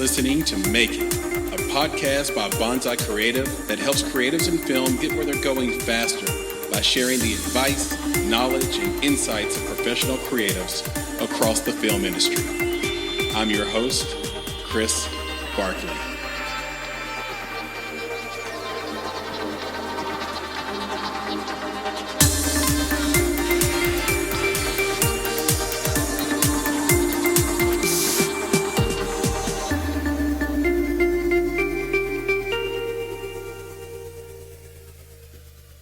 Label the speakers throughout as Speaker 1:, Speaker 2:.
Speaker 1: listening to Make It, a podcast by Bonsai Creative that helps creatives in film get where they're going faster by sharing the advice, knowledge, and insights of professional creatives across the film industry. I'm your host, Chris Barkley.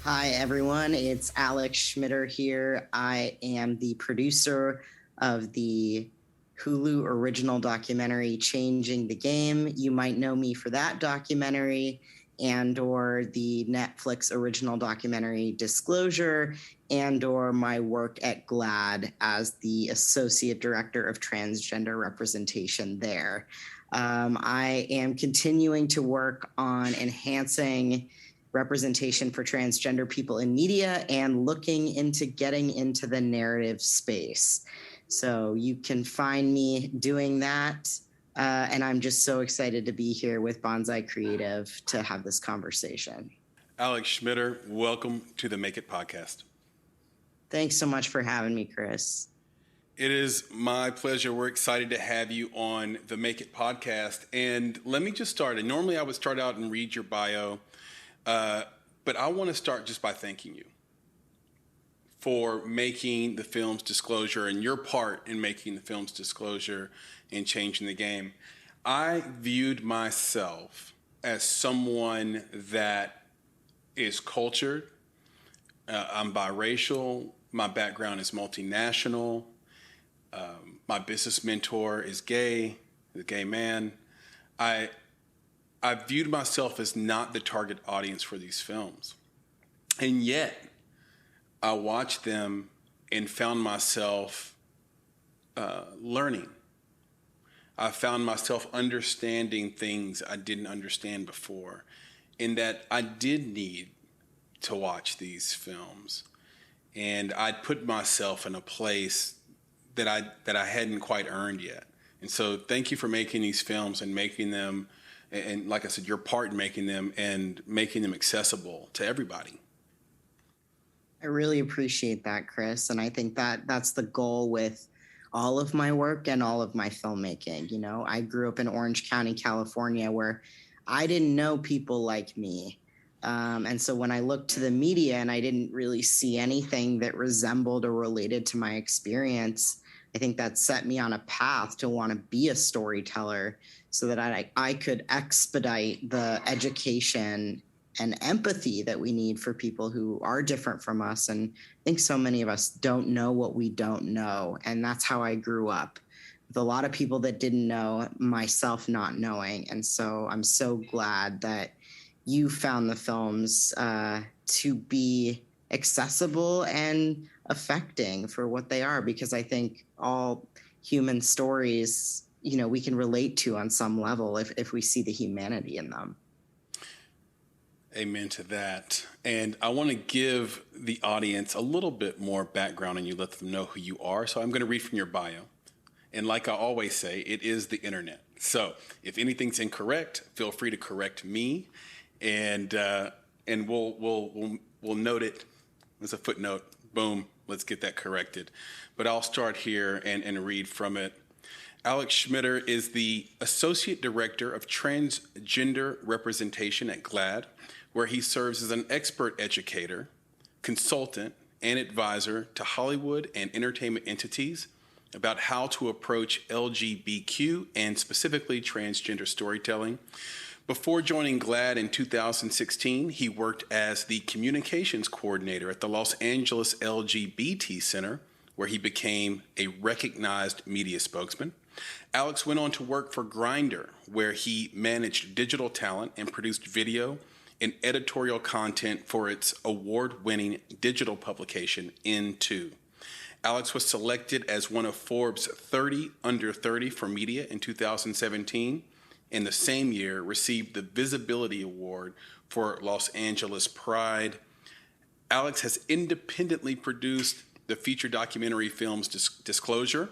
Speaker 2: Hi, everyone. It's Alex Schmider here. I am the producer of the Hulu original documentary, Changing the Game. You might know me for that documentary and or the Netflix original documentary, Disclosure, and or my work at GLAAD as the Associate Director of Transgender Representation there. I am continuing to work on enhancing representation for transgender people in media and looking into getting into the narrative space. So you can find me doing that. And I'm just so excited to be here with Bonsai Creative to have this conversation.
Speaker 1: Alex Schmider, welcome to the Make It podcast.
Speaker 2: Thanks so much for having me, Chris.
Speaker 1: It is my pleasure. We're excited to have you on the Make It podcast. And let me just start. And normally I would start out and read your bio. But I want to start just by thanking you for making the film's Disclosure and your part in making the film's Disclosure and Changing the Game. I viewed myself as someone that is cultured. I'm biracial. My background is multinational. My business mentor is gay, the gay man. I viewed myself as not the target audience for these films. And yet, I watched them and found myself learning. I found myself understanding things I didn't understand before, in that I did need to watch these films. And I'd put myself in a place that I hadn't quite earned yet. And so thank you for making these films and making them, and like I said, your part in making them and making them accessible to everybody.
Speaker 2: I really appreciate that, Chris. And I think that that's the goal with all of my work and all of my filmmaking. You know, I grew up in Orange County, California, where I didn't know people like me. And so when I looked to the media and I didn't really see anything that resembled or related to my experience, I think that set me on a path to want to be a storyteller so that I could expedite the education and empathy that we need for people who are different from us. And I think so many of us don't know what we don't know. And that's how I grew up, with a lot of people that didn't know, myself not knowing. And so I'm so glad that you found the films to be accessible and affecting for what they are, because I think all human stories, you know, we can relate to on some level if we see the humanity in them.
Speaker 1: Amen to that. And I want to give the audience a little bit more background on you, let them know who you are. So I'm going to read from your bio. And like I always say, it is the internet. So if anything's incorrect, feel free to correct me, and we'll note it as a footnote. Boom, let's get that corrected. But I'll start here and read from it. Alex Schmider is the Associate Director of Transgender Representation at GLAAD, where he serves as an expert educator, consultant, and advisor to Hollywood and entertainment entities about how to approach LGBTQ and specifically transgender storytelling. Before joining GLAAD in 2016, he worked as the communications coordinator at the Los Angeles LGBT Center, where he became a recognized media spokesman. Alex went on to work for Grindr, where he managed digital talent and produced video and editorial content for its award-winning digital publication, N2. Alex was selected as one of Forbes' 30 Under 30 for media in 2017, and the same year received the Visibility Award for Los Angeles Pride. Alex has independently produced the feature documentary films Disclosure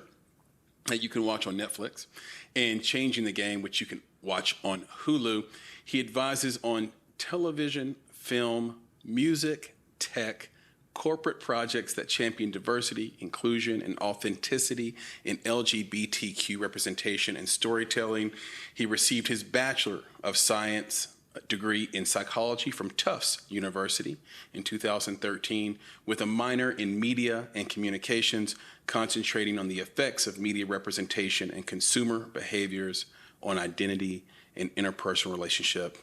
Speaker 1: that you can watch on Netflix, and Changing the Game, which you can watch on Hulu. He advises on television, film, music, tech, corporate projects that champion diversity, inclusion, and authenticity in LGBTQ representation and storytelling. He received his Bachelor of Science degree in psychology from Tufts University in 2013, with a minor in media and communications, concentrating on the effects of media representation and consumer behaviors on identity and interpersonal relationship.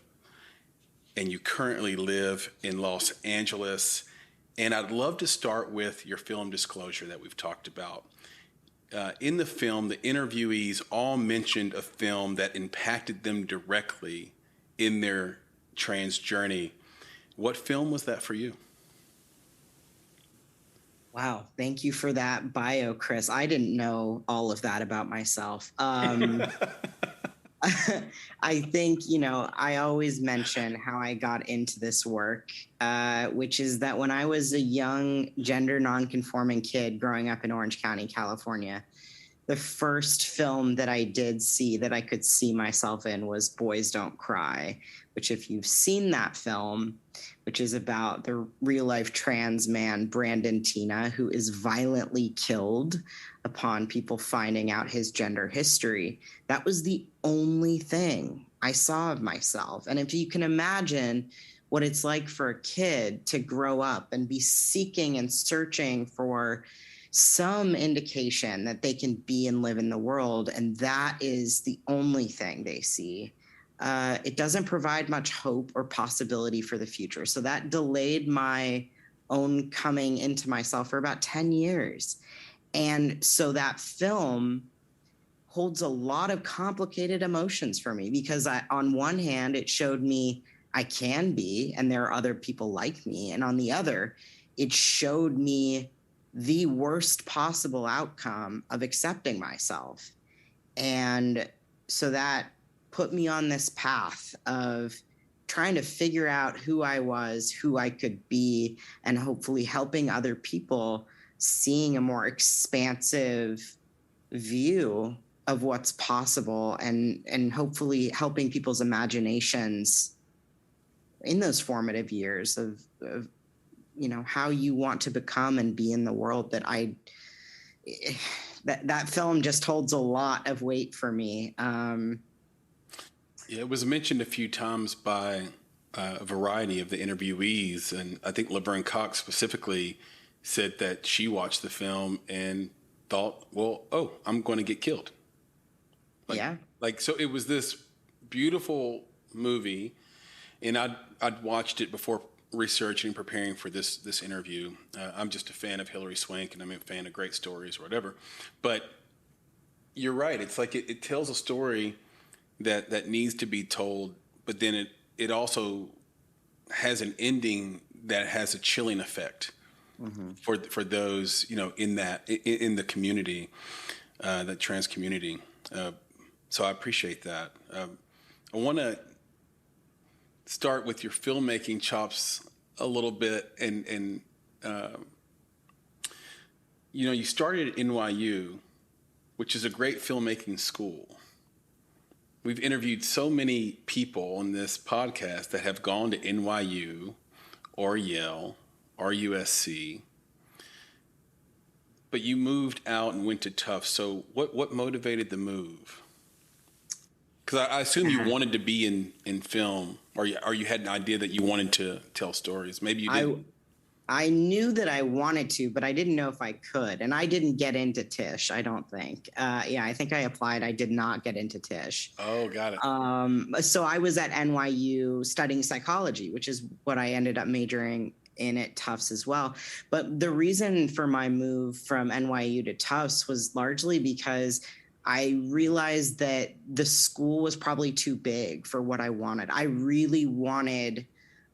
Speaker 1: And you currently live in Los Angeles. And I'd love to start with your film Disclosure that we've talked about. In the film, the interviewees all mentioned a film that impacted them directly in their trans journey. What film was that for you?
Speaker 2: Wow. Thank you for that bio, Chris. I didn't know all of that about myself. I think, I always mention how I got into this work, which is that when I was a young gender nonconforming kid growing up in Orange County, California, the first film that I did see that I could see myself in was Boys Don't Cry, which, if you've seen that film, which is about the real life trans man, Brandon Tina, who is violently killed upon people finding out his gender history. That was the only thing I saw of myself. And if you can imagine what it's like for a kid to grow up and be seeking and searching for some indication that they can be and live in the world, and that is the only thing they see, it doesn't provide much hope or possibility for the future. So that delayed my own coming into myself for about 10 years. And so that film holds a lot of complicated emotions for me, because on one hand, it showed me I can be, and there are other people like me. And on the other, it showed me the worst possible outcome of accepting myself. And so that put me on this path of trying to figure out who I was, who I could be, and hopefully helping other people seeing a more expansive view of what's possible, and hopefully helping people's imaginations in those formative years of how you want to become and be in the world. That film just holds a lot of weight for me.
Speaker 1: Yeah, it was mentioned a few times by a variety of the interviewees, and I think Laverne Cox specifically said that she watched the film and thought, I'm going to get killed. So it was this beautiful movie, and I'd watched it before researching and preparing for this interview. I'm just a fan of Hilary Swank, and I'm a fan of great stories or whatever. But you're right. It's like it tells a story that needs to be told, but then it also has an ending that has a chilling effect for those in the community, that trans community. So I appreciate that. I want to start with your filmmaking chops a little bit, and you started at NYU, which is a great filmmaking school. We've interviewed so many people on this podcast that have gone to NYU or Yale or USC, but you moved out and went to Tufts. So what motivated the move? Because I assume you wanted to be in film, or you had an idea that you wanted to tell stories. Maybe you didn't.
Speaker 2: I knew that I wanted to, but I didn't know if I could. And I didn't get into Tisch, I don't think. I think I applied. I did not get into Tisch.
Speaker 1: Oh, got it.
Speaker 2: So I was at NYU studying psychology, which is what I ended up majoring in at Tufts as well. But the reason for my move from NYU to Tufts was largely because I realized that the school was probably too big for what I wanted. I really wanted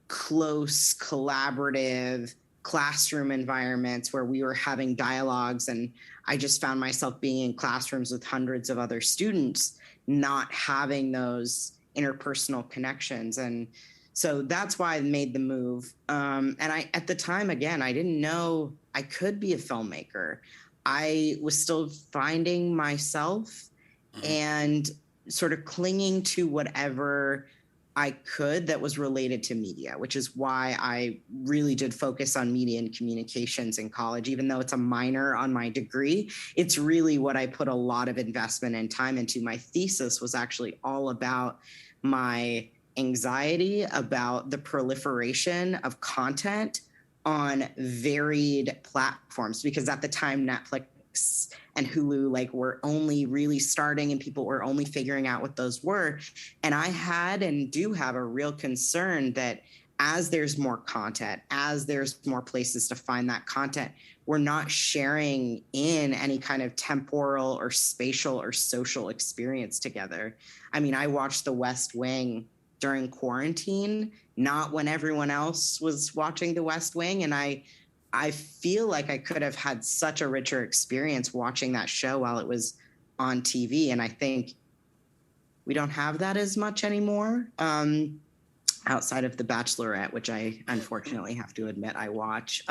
Speaker 2: close, collaborative classroom environments where we were having dialogues, and I just found myself being in classrooms with hundreds of other students, not having those interpersonal connections. And so that's why I made the move. And at the time, again, I didn't know I could be a filmmaker. I was still finding myself and sort of clinging to whatever I could that was related to media, which is why I really did focus on media and communications in college. Even though it's a minor on my degree, it's really what I put a lot of investment and time into. My thesis was actually all about my anxiety about the proliferation of content on varied platforms, because at the time Netflix and Hulu were only really starting and people were only figuring out what those were. And I had and do have a real concern that as there's more content, as there's more places to find that content, we're not sharing in any kind of temporal or spatial or social experience together. I mean, I watched The West Wing during quarantine, not when everyone else was watching The West Wing. And I feel like I could have had such a richer experience watching that show while it was on TV. And I think we don't have that as much anymore, outside of The Bachelorette, which I unfortunately have to admit I watch.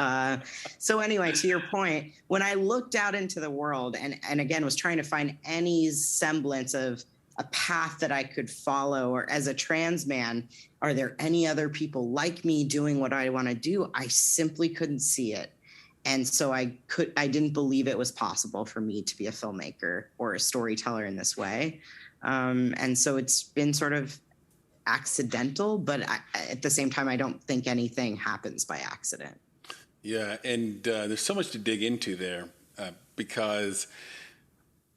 Speaker 2: So anyway, to your point, when I looked out into the world and again was trying to find any semblance of a path that I could follow, or as a trans man, are there any other people like me doing what I want to do? I simply couldn't see it. And so I didn't believe it was possible for me to be a filmmaker or a storyteller in this way. And so it's been sort of accidental, but at the same time, I don't think anything happens by accident.
Speaker 1: Yeah. And there's so much to dig into there because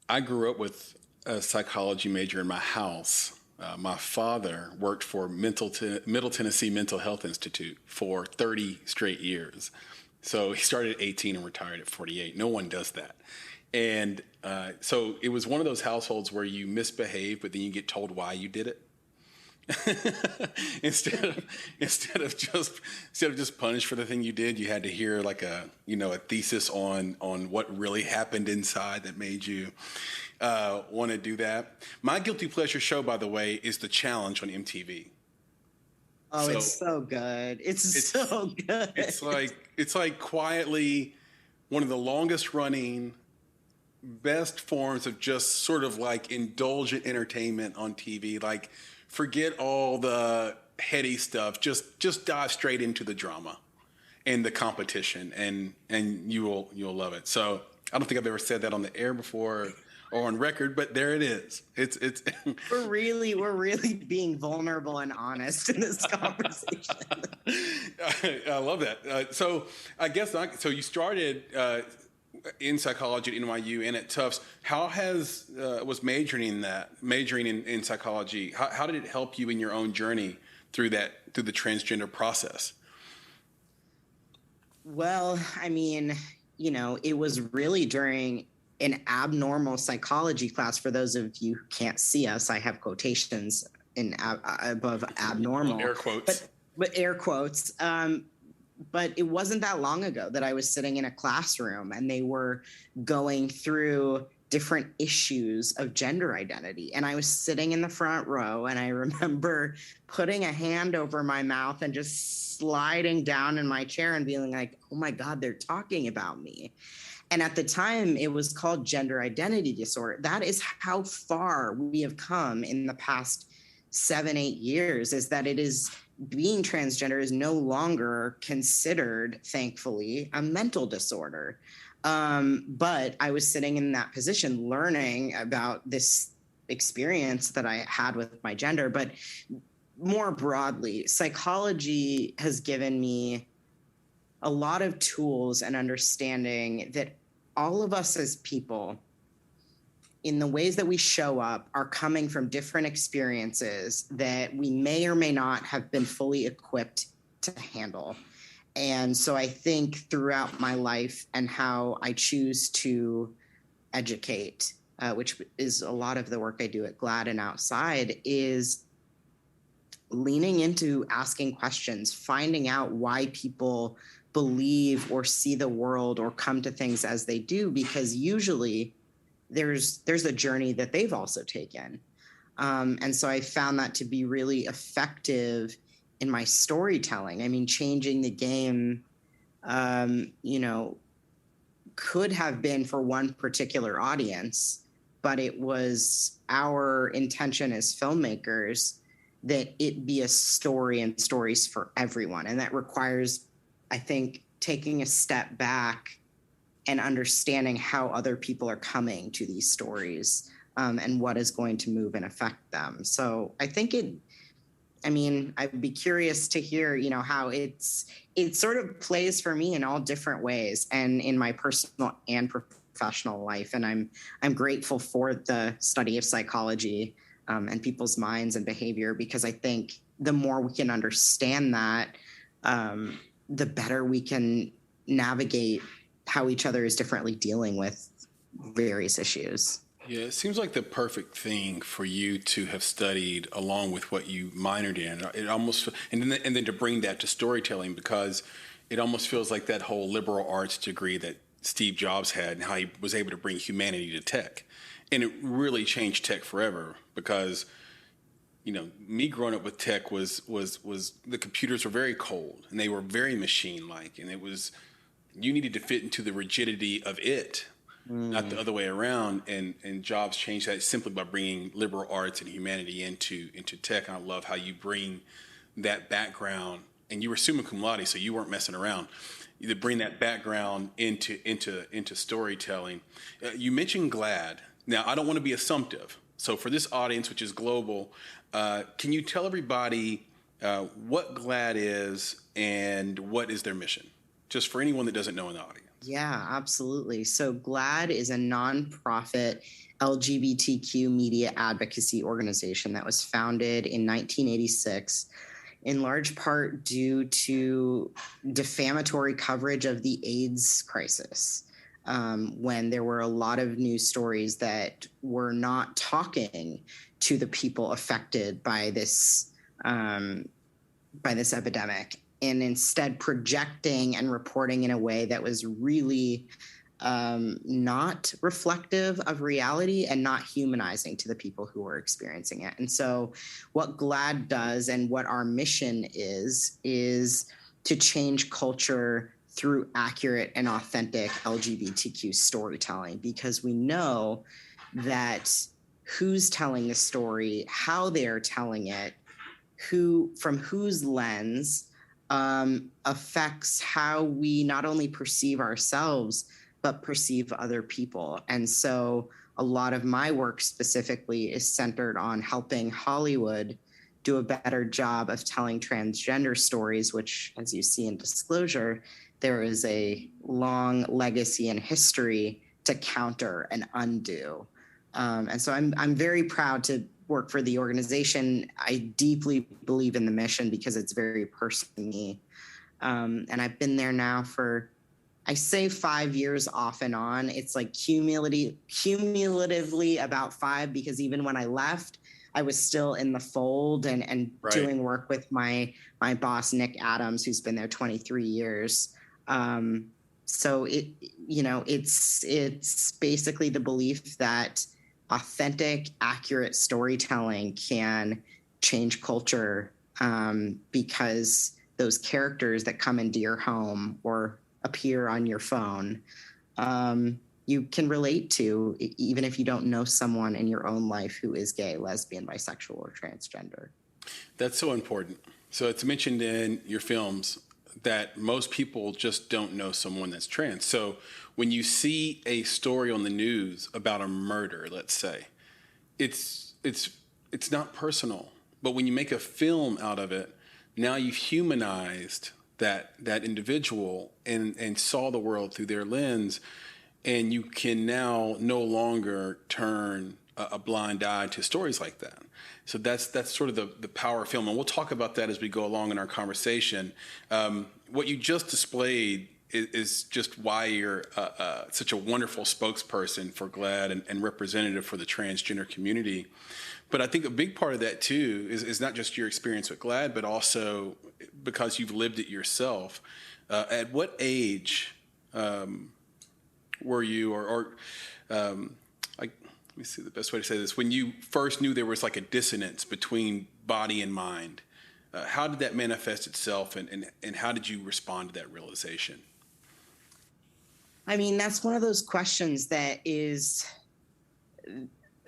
Speaker 1: I grew up with a psychology major in my house. My father worked for Middle Tennessee Mental Health Institute for 30 straight years. So he started at 18 and retired at 48. No one does that. And so it was one of those households where you misbehave, but then you get told why you did it. instead of just punished for the thing you did, you had to hear like a thesis on what really happened inside that made you want to do that. My guilty pleasure show, by the way, is The Challenge on MTV.
Speaker 2: Oh, it's so good. It's so good.
Speaker 1: It's like quietly one of the longest running, best forms of just sort of like indulgent entertainment on TV. Like, forget all the heady stuff. Just dive straight into the drama and the competition, and you'll love it. So I don't think I've ever said that on the air before or on record, but there it is. It's
Speaker 2: we're really being vulnerable and honest in this conversation.
Speaker 1: I love that. So I guess so you started in psychology at NYU and at Tufts. How was majoring in psychology? How did it help you in your own journey through the transgender process?
Speaker 2: Well, I mean, it was really during an abnormal psychology class. For those of you who can't see us, I have quotations above abnormal.
Speaker 1: Air quotes.
Speaker 2: But air quotes. But it wasn't that long ago that I was sitting in a classroom and they were going through different issues of gender identity. And I was sitting in the front row, and I remember putting a hand over my mouth and just sliding down in my chair and being like, oh my God, they're talking about me. And at the time, it was called gender identity disorder. That is how far we have come in the past 7-8 years, is that it is being transgender is no longer considered, thankfully, a mental disorder. But I was sitting in that position learning about this experience that I had with my gender. But more broadly, psychology has given me a lot of tools and understanding that all of us as people, in the ways that we show up, are coming from different experiences that we may or may not have been fully equipped to handle. And so I think throughout my life and how I choose to educate, which is a lot of the work I do at GLAAD and outside, is leaning into asking questions, finding out why people believe or see the world or come to things as they do, because usually there's a journey that they've also taken. And so I found that to be really effective in my storytelling. I mean, changing the game, could have been for one particular audience, but it was our intention as filmmakers that it be a story and stories for everyone. And that requires, I think, taking a step back and understanding how other people are coming to these stories, and what is going to move and affect them. So I think I'd be curious to hear, how it sort of plays for me in all different ways and in my personal and professional life. And I'm grateful for the study of psychology, and people's minds and behavior, because I think the more we can understand that, the better we can navigate how each other is differently dealing with various issues.
Speaker 1: Yeah, it seems like the perfect thing for you to have studied along with what you minored in. It almost, and then to bring that to storytelling, because it almost feels like that whole liberal arts degree that Steve Jobs had and how he was able to bring humanity to tech. And it really changed tech forever, because, me growing up with tech was the computers were very cold and they were very machine-like, and you needed to fit into the rigidity of it, not the other way around. And Jobs changed that simply by bringing liberal arts and humanity into tech. And I love how you bring that background, and you were summa cum laude, so you weren't messing around. You bring that background into storytelling. You mentioned GLAAD. Now, I don't want to be assumptive. So for this audience, which is global, can you tell everybody what GLAAD is and what is their mission? Just for anyone that doesn't know in the audience.
Speaker 2: Yeah, absolutely. So GLAAD is a nonprofit LGBTQ media advocacy organization that was founded in 1986, in large part due to defamatory coverage of the AIDS crisis, when there were a lot of news stories that were not talking to the people affected by this epidemic, and instead projecting and reporting in a way that was really not reflective of reality and not humanizing to the people who were experiencing it. And so what GLAAD does, and what our mission is to change culture through accurate and authentic LGBTQ storytelling, because we know that who's telling the story, how they're telling it, from whose lens, affects how we not only perceive ourselves, but perceive other people. And so a lot of my work specifically is centered on helping Hollywood do a better job of telling transgender stories, which, as you see in Disclosure, there is a long legacy and history to counter and undo. And so I'm very proud to work for the organization. I deeply believe in the mission because it's very personal to me. And I've been there now for, I say 5 years off and on. It's like cumulatively about 5, because even when I left, I was still in the fold and right, doing work with my boss, Nick Adams, who's been there 23 years. So it's basically the belief that authentic, accurate storytelling can change culture, because those characters that come into your home or appear on your phone, you can relate to, even if you don't know someone in your own life who is gay, lesbian, bisexual, or transgender.
Speaker 1: That's so important. So it's mentioned in your films that most people just don't know someone that's trans. So when you see a story on the news about a murder, let's say, it's not personal. But when you make a film out of it, now you've humanized that individual and saw the world through their lens, and you can now no longer turn a blind eye to stories like that. So that's sort of the power of film, and we'll talk about that as we go along in our conversation. What you just displayed is just why you're such a wonderful spokesperson for GLAAD and representative for the transgender community. But I think a big part of that too is not just your experience with GLAAD, but also because you've lived it yourself. At what age were you, let me see the best way to say this, when you first knew there was like a dissonance between body and mind? How did that manifest itself, and how did you respond to that realization?
Speaker 2: I mean, that's one of those questions that is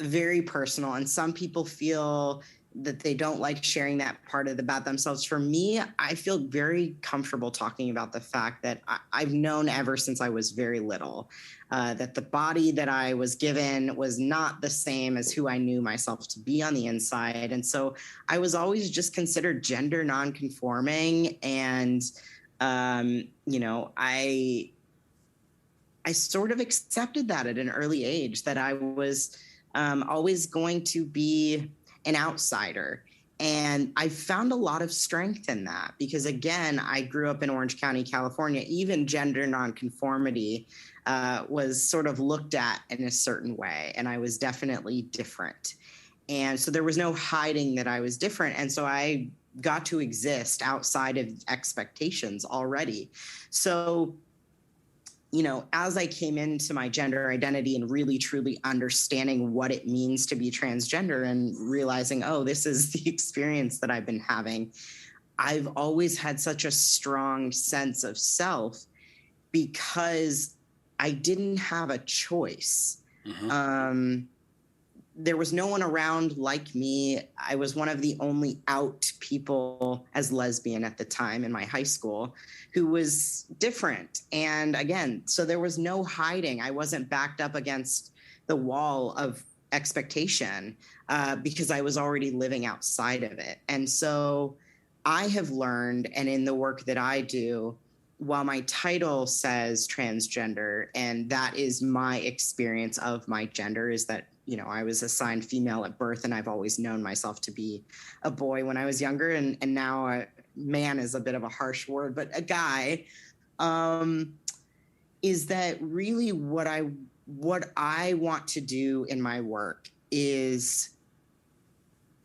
Speaker 2: very personal, and some people feel that they don't like sharing that part about themselves. For me, I feel very comfortable talking about the fact that I've known ever since I was very little that the body that I was given was not the same as who I knew myself to be on the inside. And so I was always just considered gender nonconforming. And, I sort of accepted that at an early age, that I was always going to be an outsider. And I found a lot of strength in that because, again, I grew up in Orange County, California. Even gender nonconformity was sort of looked at in a certain way, and I was definitely different. And so there was no hiding that I was different. And so I got to exist outside of expectations already. So as I came into my gender identity and really truly understanding what it means to be transgender and realizing, oh, this is the experience that I've been having, I've always had such a strong sense of self because I didn't have a choice. Mm-hmm. There was no one around like me. I was one of the only out people as lesbian at the time in my high school who was different. And again, so there was no hiding. I wasn't backed up against the wall of expectation because I was already living outside of it. And so I have learned, and in the work that I do, while my title says transgender, and that is my experience of my gender, is that I was assigned female at birth, and I've always known myself to be a boy when I was younger. And now a man is a bit of a harsh word, but a guy, is that really what I want to do in my work is,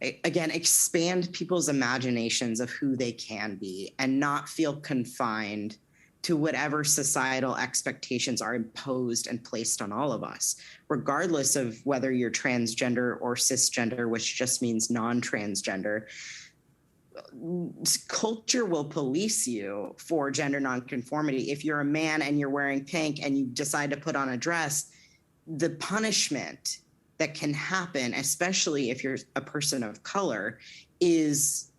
Speaker 2: again, expand people's imaginations of who they can be and not feel confined to whatever societal expectations are imposed and placed on all of us, regardless of whether you're transgender or cisgender, which just means non-transgender. Culture will police you for gender nonconformity. If you're a man and you're wearing pink and you decide to put on a dress, the punishment that can happen, especially if you're a person of color, is,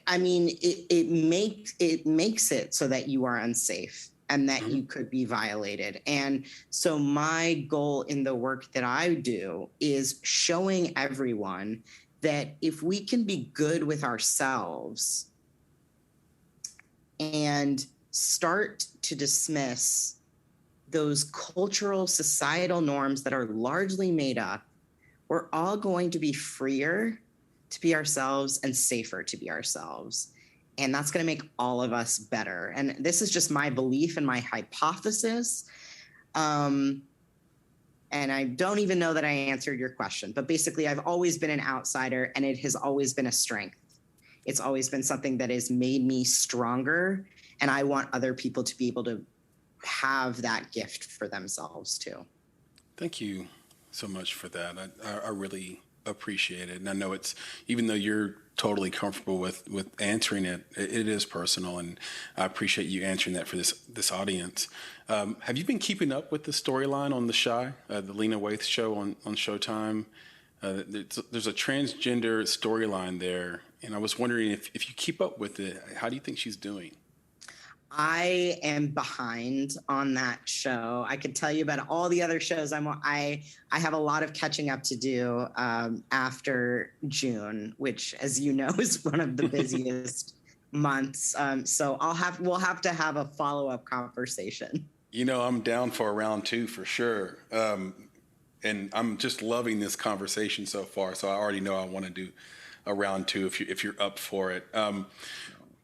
Speaker 2: I mean, it makes it so that you are unsafe and that you could be violated. And so my goal in the work that I do is showing everyone that if we can be good with ourselves and start to dismiss those cultural, societal norms that are largely made up, we're all going to be freer to be ourselves and safer to be ourselves. And that's going to make all of us better. And this is just my belief and my hypothesis. And I don't even know that I answered your question, but basically I've always been an outsider, and it has always been a strength. It's always been something that has made me stronger. And I want other people to be able to have that gift for themselves too.
Speaker 1: Thank you so much for that. I really appreciate it. And I know it's, even though you're totally comfortable with answering it, it is personal, and I appreciate you answering that for this audience. Have you been keeping up with the storyline on The Chi, the Lena Waithe show on Showtime? There's a transgender storyline there, and I was wondering if you keep up with it, how do you think she's doing?
Speaker 2: I am behind on that show. I could tell you about all the other shows I have a lot of catching up to do after June, which, as you know, is one of the busiest months. So we'll have to have a follow-up conversation.
Speaker 1: I'm down for a round two for sure. And I'm just loving this conversation so far. So I already know I want to do a round two if you're up for it.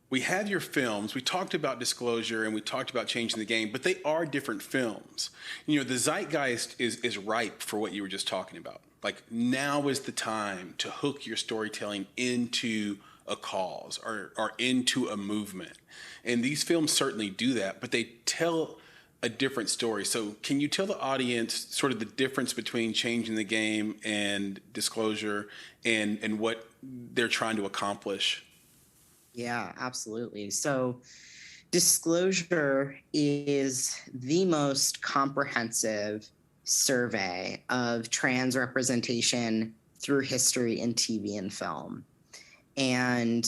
Speaker 1: We had your films. We talked about Disclosure and we talked about changing the game, but they are different films. The zeitgeist is ripe for what you were just talking about. Like, now is the time to hook your storytelling into a cause or into a movement. And these films certainly do that, but they tell a different story. So can you tell the audience sort of the difference between changing the game and Disclosure and what they're trying to accomplish?
Speaker 2: Yeah, absolutely. So Disclosure is the most comprehensive survey of trans representation through history in TV and film. And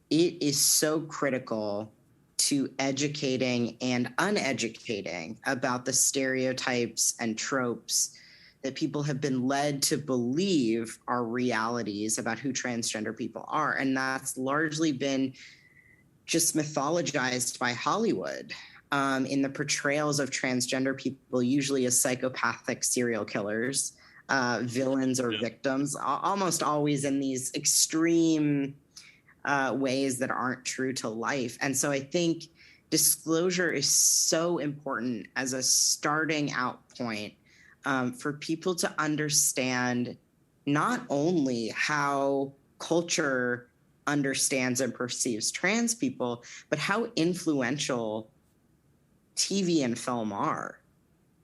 Speaker 2: it is so critical to educating and uneducating about the stereotypes and tropes that people have been led to believe are realities about who transgender people are. And that's largely been just mythologized by Hollywood in the portrayals of transgender people, usually as psychopathic serial killers, villains or victims, almost always in these extreme ways that aren't true to life. And so I think disclosure is so important as a starting out point for people to understand not only how culture understands and perceives trans people, but how influential TV and film are,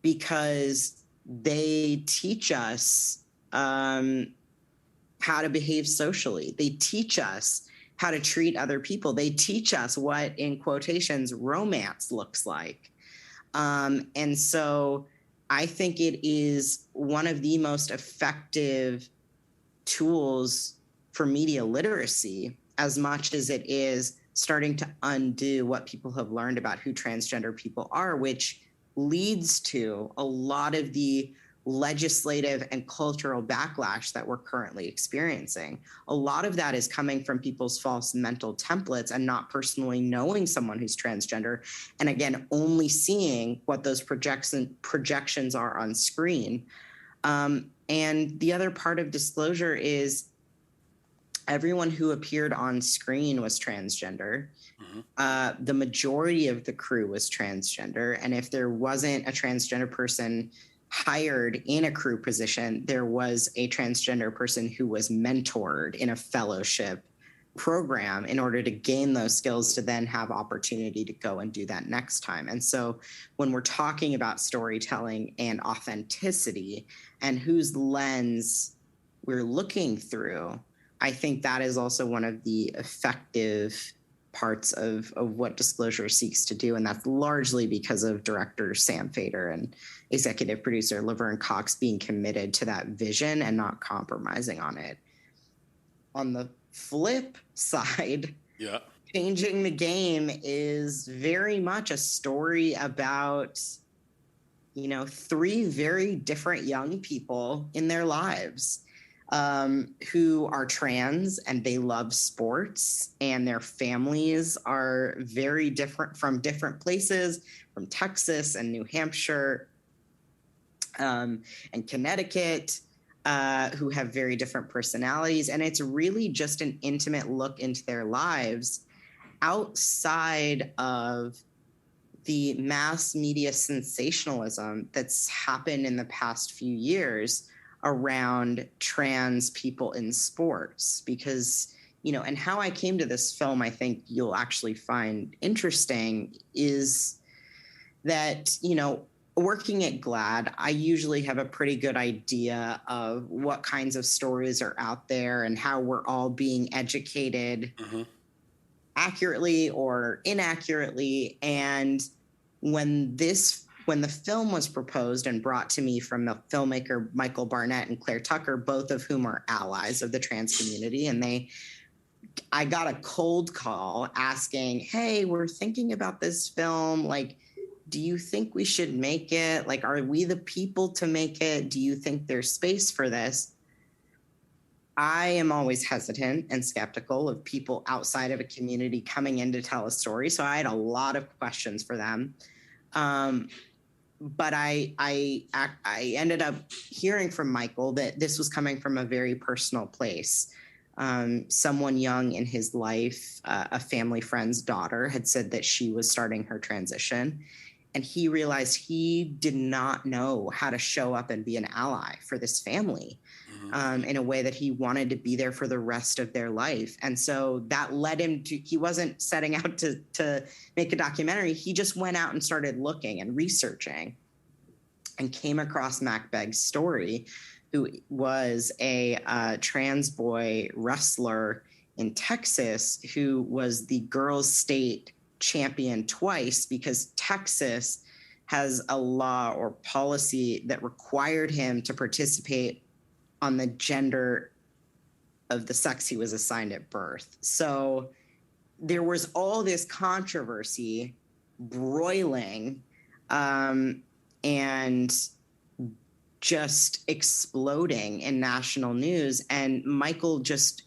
Speaker 2: because they teach us how to behave socially. They teach us how to treat other people. They teach us what, in quotations, romance looks like. And so I think it is one of the most effective tools for media literacy, as much as it is starting to undo what people have learned about who transgender people are, which leads to a lot of the legislative and cultural backlash that we're currently experiencing. A lot of that is coming from people's false mental templates and not personally knowing someone who's transgender. And again, only seeing what those projections are on screen. And the other part of disclosure is everyone who appeared on screen was transgender. Mm-hmm. The majority of the crew was transgender. And if there wasn't a transgender person hired in a crew position, there was a transgender person who was mentored in a fellowship program in order to gain those skills to then have opportunity to go and do that next time. And so when we're talking about storytelling and authenticity and whose lens we're looking through, I think that is also one of the effective parts of what Disclosure seeks to do. And that's largely because of director Sam Fader and executive producer Laverne Cox being committed to that vision and not compromising on it. On the flip side, Changing the Game is very much a story about, three very different young people in their lives. Who are trans and they love sports, and their families are very different from different places, from Texas and New Hampshire and Connecticut, who have very different personalities. And it's really just an intimate look into their lives outside of the mass media sensationalism that's happened in the past few years around trans people in sports. Because, and how I came to this film, I think you'll actually find interesting, is that, working at GLAAD, I usually have a pretty good idea of what kinds of stories are out there and how we're all being educated accurately or inaccurately. And when the film was proposed and brought to me from the filmmaker Michael Barnett and Claire Tucker, both of whom are allies of the trans community, and I got a cold call asking, hey, we're thinking about this film. Like, do you think we should make it? Like, are we the people to make it? Do you think there's space for this? I am always hesitant and skeptical of people outside of a community coming in to tell a story. So I had a lot of questions for them. But I ended up hearing from Michael that this was coming from a very personal place. Someone young in his life, a family friend's daughter, had said that she was starting her transition. And he realized he did not know how to show up and be an ally for this family in a way that he wanted to be there for the rest of their life. And so that led him to, he wasn't setting out to make a documentary. He just went out and started looking and researching and came across Mac Begg's story, who was a trans boy wrestler in Texas who was the girls' state championed twice because Texas has a law or policy that required him to participate on the gender of the sex he was assigned at birth. So there was all this controversy broiling and just exploding in national news. And Michael just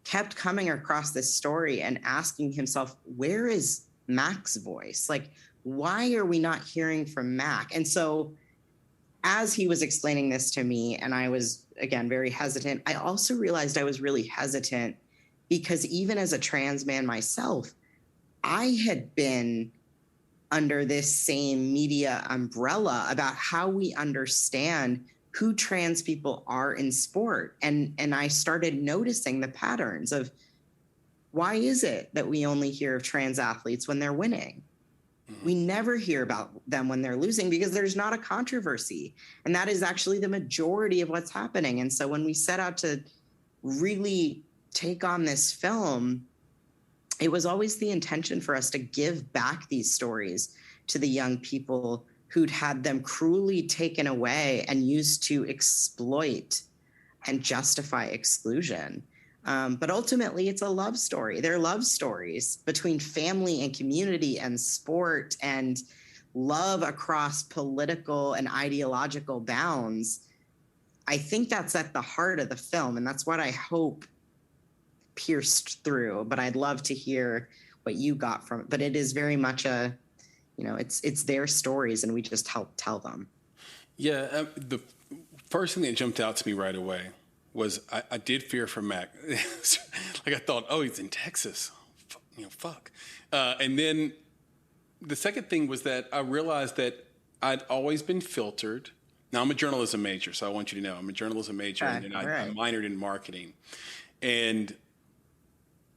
Speaker 2: kept coming across this story and asking himself, where is Mac's voice? Like, why are we not hearing from Mac? And so as he was explaining this to me, and I was, again, very hesitant, I also realized I was really hesitant because even as a trans man myself, I had been under this same media umbrella about how we understand who trans people are in sport. And I started noticing the patterns of why is it that we only hear of trans athletes when they're winning? We never hear about them when they're losing because there's not a controversy. And that is actually the majority of what's happening. And so when we set out to really take on this film, it was always the intention for us to give back these stories to the young people who'd had them cruelly taken away and used to exploit and justify exclusion. But ultimately, it's a love story. They're love stories between family and community and sport and love across political and ideological bounds. I think that's at the heart of the film, and that's what I hope pierced through. But I'd love to hear what you got from it. But it is very much it's their stories, and we just help tell them.
Speaker 1: Yeah, the first thing that jumped out to me right away was I did fear for Mac. Like I thought, oh, he's in Texas. Fuck. And then the second thing was that I realized that I'd always been filtered. Now, I'm a journalism major, so I want you to know I'm a journalism major, and I minored in marketing. And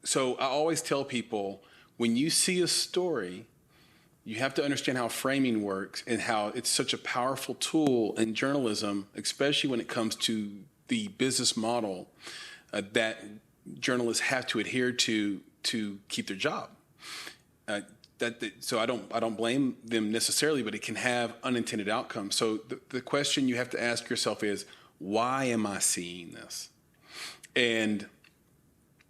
Speaker 1: so I always tell people, when you see a story, you have to understand how framing works and how it's such a powerful tool in journalism, especially when it comes to the business model that journalists have to adhere to keep their job. So I don't blame them necessarily, but it can have unintended outcomes. So the question you have to ask yourself is, why am I seeing this? And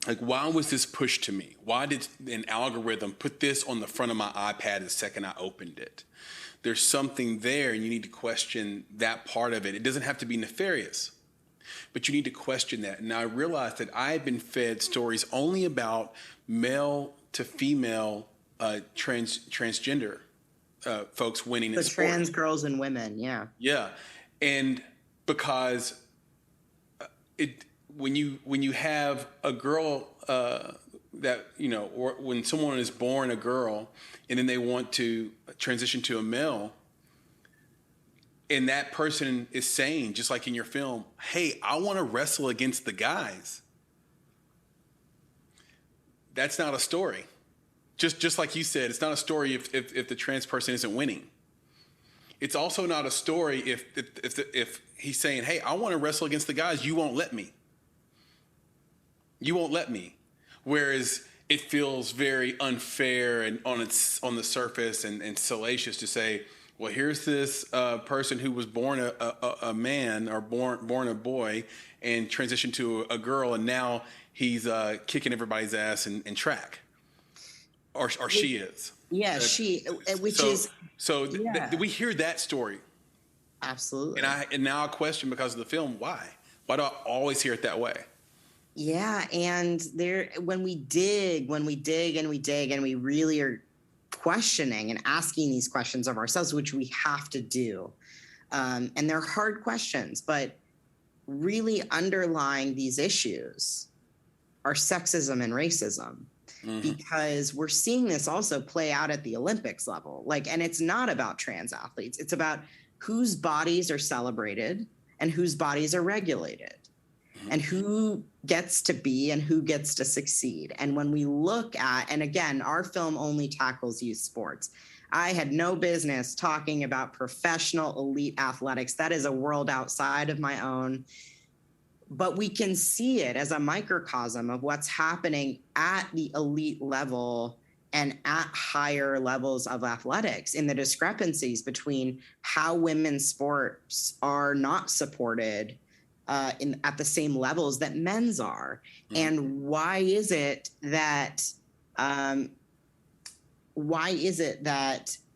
Speaker 1: like, why was this pushed to me? Why did an algorithm put this on the front of my iPad the second I opened it? There's something there, and you need to question that part of it. It doesn't have to be nefarious, but you need to question that. And I realized that I had been fed stories only about male to female transgender folks winning in sport.
Speaker 2: Trans girls and women, yeah.
Speaker 1: Yeah, and because when you have a girl that, or when someone is born a girl and then they want to transition to a male, and that person is saying, just like in your film, hey, I want to wrestle against the guys. That's not a story. Just like you said, it's not a story if the trans person isn't winning. It's also not a story if he's saying, hey, I want to wrestle against the guys, you won't let me. You won't let me. Whereas it feels very unfair and on the surface and salacious to say, well, here's this person who was born a man or born a boy and transitioned to a girl, and now he's kicking everybody's ass in track, or she is.
Speaker 2: Yeah,
Speaker 1: we hear that story.
Speaker 2: Absolutely.
Speaker 1: And now I question, because of the film, why? Why do I always hear it that way?
Speaker 2: Yeah, and when we dig and we dig and we really are questioning and asking these questions of ourselves, which we have to do. And they're hard questions, but really underlying these issues are sexism and racism, because we're seeing this also play out at the Olympics level. And it's not about trans athletes. It's about whose bodies are celebrated and whose bodies are regulated, and who gets to be and who gets to succeed. And when we look at, and again, our film only tackles youth sports. I had no business talking about professional elite athletics. That is a world outside of my own. But we can see it as a microcosm of what's happening at the elite level and at higher levels of athletics, in the discrepancies between how women's sports are not supported at the same levels that men's are. Mm-hmm. And why is it that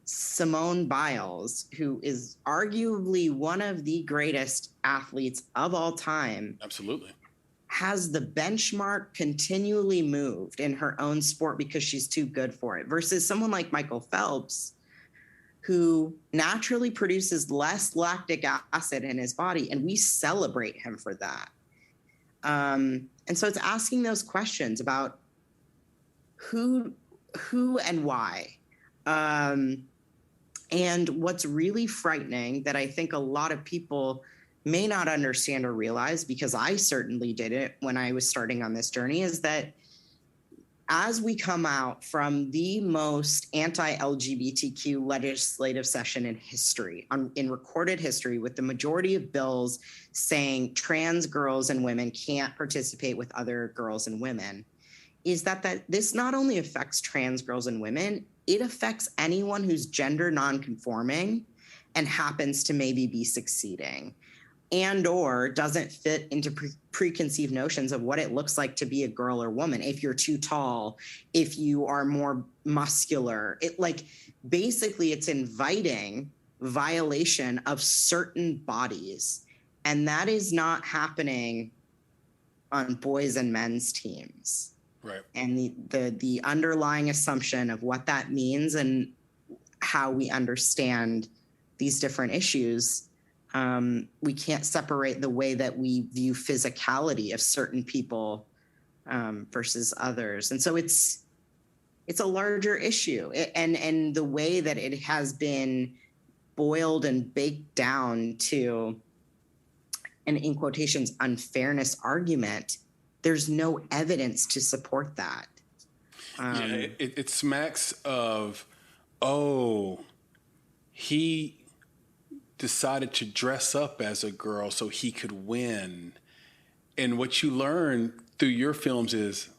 Speaker 2: Simone Biles, who is arguably one of the greatest athletes of all time,
Speaker 1: absolutely,
Speaker 2: has the benchmark continually moved in her own sport because she's too good for it, versus someone like Michael Phelps, who naturally produces less lactic acid in his body, and we celebrate him for that. And so it's asking those questions about who and why. And what's really frightening that I think a lot of people may not understand or realize, because I certainly didn't when I was starting on this journey, is that as we come out from the most anti-LGBTQ legislative session in history, in recorded history, with the majority of bills saying trans girls and women can't participate with other girls and women, is that this not only affects trans girls and women, it affects anyone who's gender nonconforming and happens to maybe be succeeding, and or doesn't fit into preconceived notions of what it looks like to be a girl or woman. If you're too tall, if you are more muscular, basically it's inviting violation of certain bodies. And that is not happening on boys and men's teams.
Speaker 1: Right.
Speaker 2: And the underlying assumption of what that means and how we understand these different issues, we can't separate the way that we view physicality of certain people versus others. And so it's a larger issue. And the way that it has been boiled and baked down to an, in quotations, unfairness argument, there's no evidence to support that.
Speaker 1: It smacks of, he decided to dress up as a girl so he could win. And what you learn through your films is,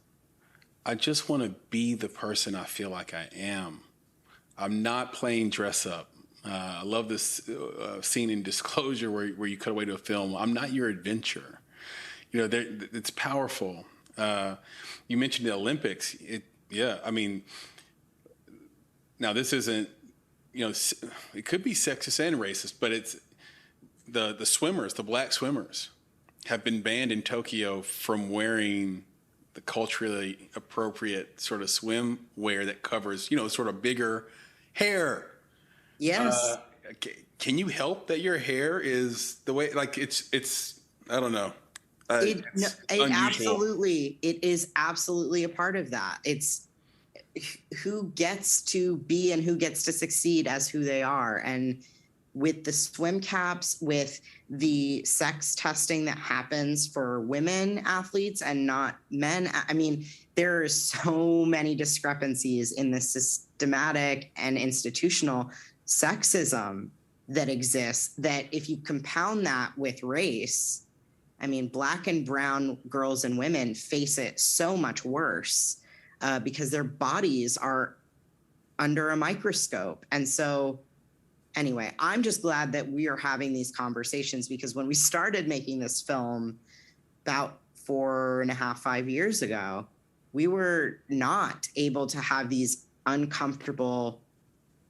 Speaker 1: I just want to be the person I feel like I am. I'm not playing dress up. I love this scene in Disclosure where you cut away to a film. I'm not your adventure. It's powerful. You mentioned the Olympics. Now this isn't, it could be sexist and racist, but it's the swimmers, the black swimmers, have been banned in Tokyo from wearing the culturally appropriate sort of swimwear that covers, sort of bigger hair.
Speaker 2: Yes.
Speaker 1: Can you help that your hair is the way, it's I don't know.
Speaker 2: It is absolutely a part of that. It's who gets to be and who gets to succeed as who they are. And with the swim caps, with the sex testing that happens for women athletes and not men, there are so many discrepancies in the systematic and institutional sexism that exists, that if you compound that with race, black and brown girls and women face it so much worse because their bodies are under a microscope. And so anyway, I'm just glad that we are having these conversations, because when we started making this film about 4.5, 5 years ago, we were not able to have these uncomfortable,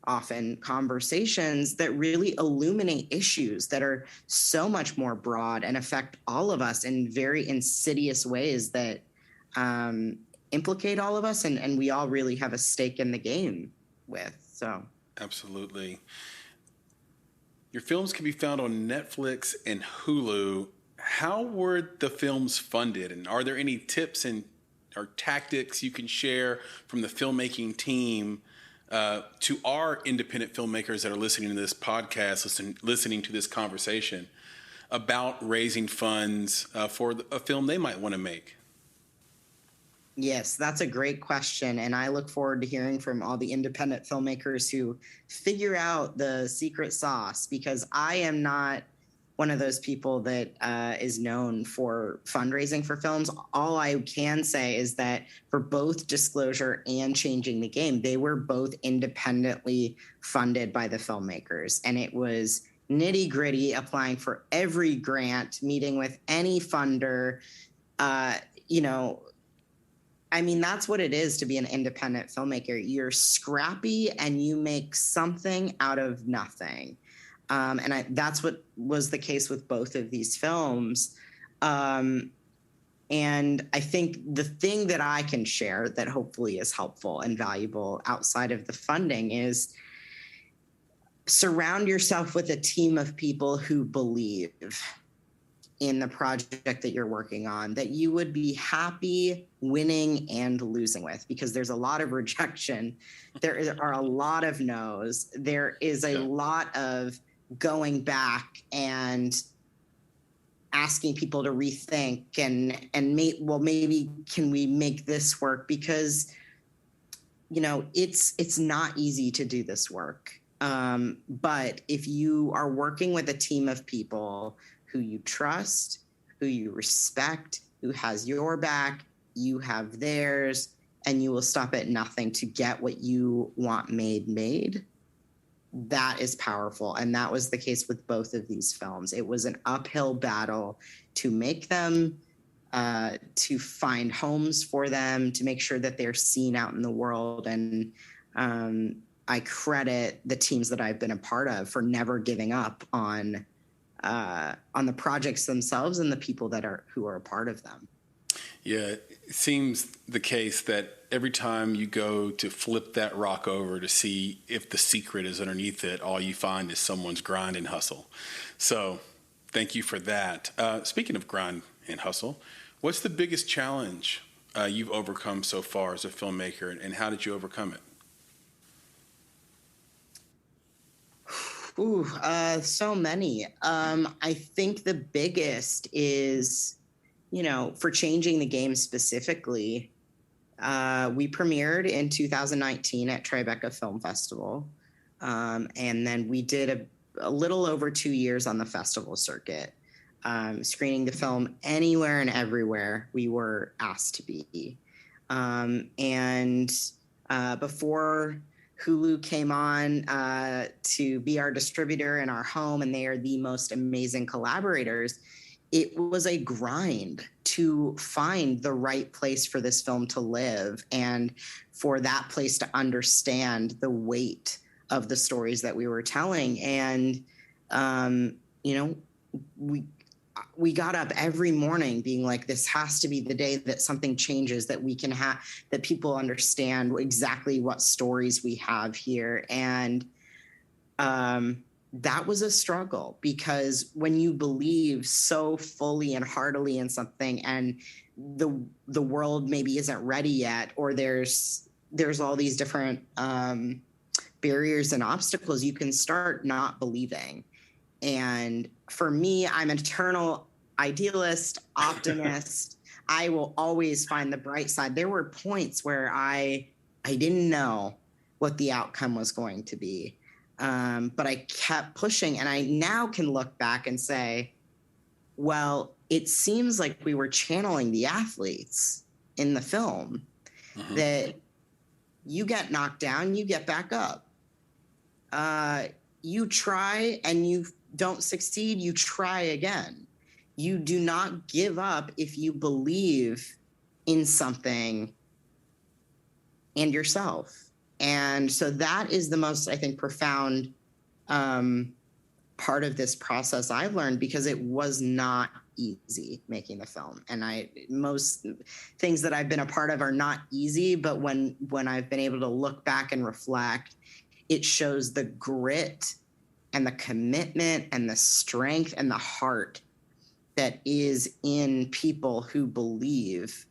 Speaker 2: often, conversations that really illuminate issues that are so much more broad and affect all of us in very insidious ways that implicate all of us, and we all really have a stake in the game with. So
Speaker 1: absolutely. Your films can be found on Netflix and Hulu. How were the films funded, and are there any tips or tactics you can share from the filmmaking team to our independent filmmakers that are listening to this podcast, listening to this conversation about raising funds for a film they might want to make?
Speaker 2: Yes, that's a great question. And I look forward to hearing from all the independent filmmakers who figure out the secret sauce, because I am not one of those people that is known for fundraising for films. All I can say is that for both Disclosure and Changing the Game, they were both independently funded by the filmmakers. And it was nitty gritty, applying for every grant, meeting with any funder. You know, I mean, that's what it is to be an independent filmmaker. You're scrappy and you make something out of nothing. That's what was the case with both of these films. And I think the thing that I can share that hopefully is helpful and valuable outside of the funding is surround yourself with a team of people who believe in the project that you're working on, that you would be happy winning and losing with, because there's a lot of rejection. There are a lot of no's. There is a lot of going back and asking people to rethink and maybe can we make this work? Because, you know, it's not easy to do this work. But if you are working with a team of people who you trust, who you respect, who has your back, you have theirs, and you will stop at nothing to get what you want made, that is powerful. And that was the case with both of these films. It was an uphill battle to make them, to find homes for them, to make sure that they're seen out in the world. And I credit the teams that I've been a part of for never giving up on the projects themselves and the people who are a part of them.
Speaker 1: Yeah, it seems the case that every time you go to flip that rock over to see if the secret is underneath it, all you find is someone's grind and hustle. So thank you for that. Speaking of grind and hustle, what's the biggest challenge you've overcome so far as a filmmaker, and how did you overcome it?
Speaker 2: Ooh, so many. I think the biggest is, you know, for Changing the Game specifically, we premiered in 2019 at Tribeca Film Festival. And then we did a little over 2 years on the festival circuit, screening the film anywhere and everywhere we were asked to be. Before Hulu came on to be our distributor in our home, and they are the most amazing collaborators, it was a grind to find the right place for this film to live and for that place to understand the weight of the stories that we were telling. And, you know, we got up every morning being like, this has to be the day that something changes, that we can have, that people understand exactly what stories we have here. And that was a struggle, because when you believe so fully and heartily in something and the world maybe isn't ready yet, or there's all these different barriers and obstacles, you can start not believing. And for me, I'm an eternal idealist, optimist. I will always find the bright side. There were points where I didn't know what the outcome was going to be. But I kept pushing, and I now can look back and say, well, it seems like we were channeling the athletes in the film, that you get knocked down, you get back up. You try and you don't succeed, you try again. You do not give up if you believe in something and yourself. And so that is the most, I think, profound part of this process I've learned, because it was not easy making the film. And most things that I've been a part of are not easy, but when I've been able to look back and reflect, it shows the grit and the commitment and the strength and the heart that is in people who believe.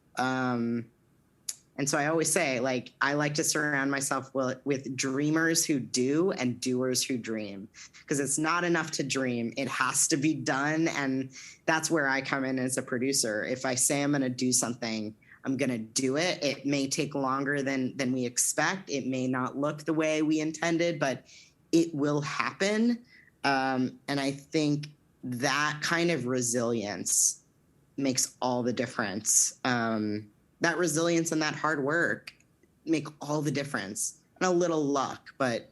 Speaker 2: And so I always say, like, I like to surround myself with dreamers who do and doers who dream, because it's not enough to dream. It has to be done. And that's where I come in as a producer. If I say I'm going to do something, I'm going to do it. It may take longer than we expect. It may not look the way we intended, but it will happen. And I think that kind of resilience makes all the difference. That resilience and that hard work make all the difference. And a little luck, but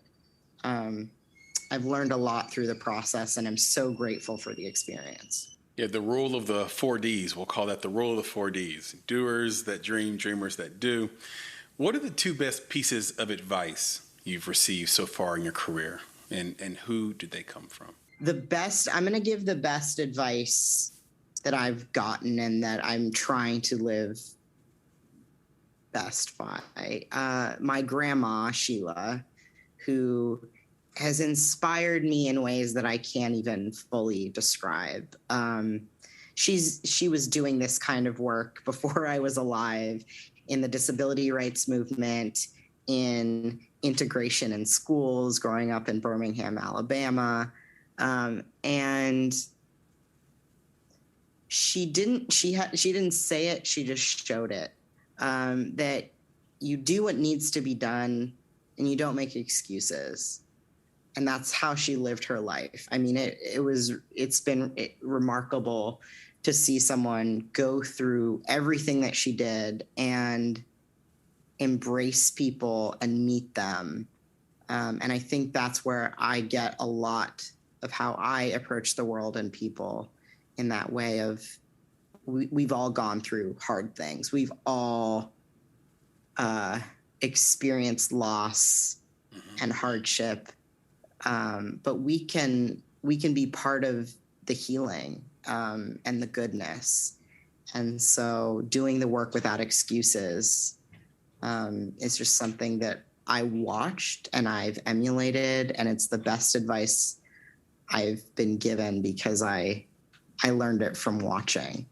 Speaker 2: I've learned a lot through the process, and I'm so grateful for the experience.
Speaker 1: Yeah, the rule of the 4Ds. We'll call that the rule of the 4Ds. Doers that dream, dreamers that do. What are the two best pieces of advice you've received so far in your career, and who did they come from?
Speaker 2: I'm going to give the best advice that I've gotten and that I'm trying to live best by. My grandma, Sheila, who has inspired me in ways that I can't even fully describe. She was doing this kind of work before I was alive in the disability rights movement, in integration in schools, growing up in Birmingham, Alabama. And she didn't say it, she just showed it. That you do what needs to be done and you don't make excuses. And that's how she lived her life. I mean, it's been remarkable to see someone go through everything that she did and embrace people and meet them. And I think that's where I get a lot of how I approach the world and people, in that way of we've all gone through hard things. We've all experienced loss and hardship. But we can be part of the healing and the goodness. And so doing the work without excuses is just something that I watched and I've emulated, and it's the best advice I've been given because I learned it from watching.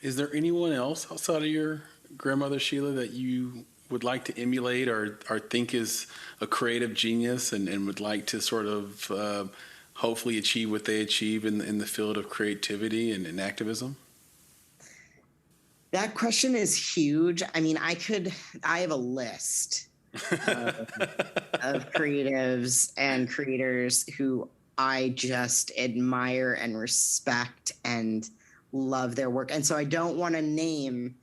Speaker 1: Is there anyone else outside of your grandmother, Sheila, that you would like to emulate or think is a creative genius and would like to sort of hopefully achieve what they achieve in the field of creativity and activism?
Speaker 2: That question is huge. I mean, I have a list of creatives and creators who I just admire and respect and love their work. And so I don't want to name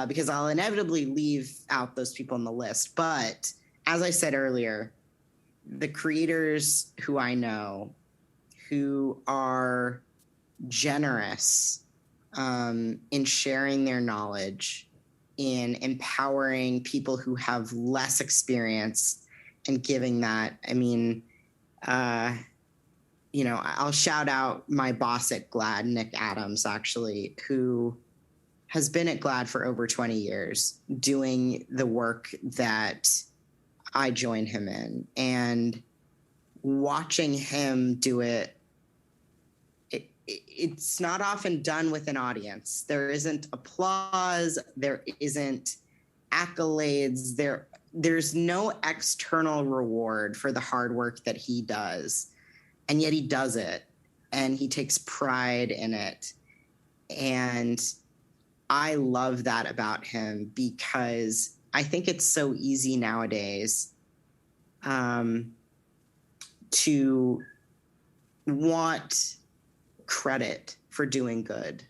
Speaker 2: because I'll inevitably leave out those people on the list. But as I said earlier, the creators who I know who are generous in sharing their knowledge, in empowering people who have less experience and giving that. I mean, I'll shout out my boss at GLAAD, Nick Adams, actually, who has been at GLAAD for over 20 years doing the work that I joined him in, and watching him do it. It's not often done with an audience. There isn't applause. There isn't accolades. There's no external reward for the hard work that he does. And yet he does it, and he takes pride in it. And I love that about him, because I think it's so easy nowadays to want credit for doing good.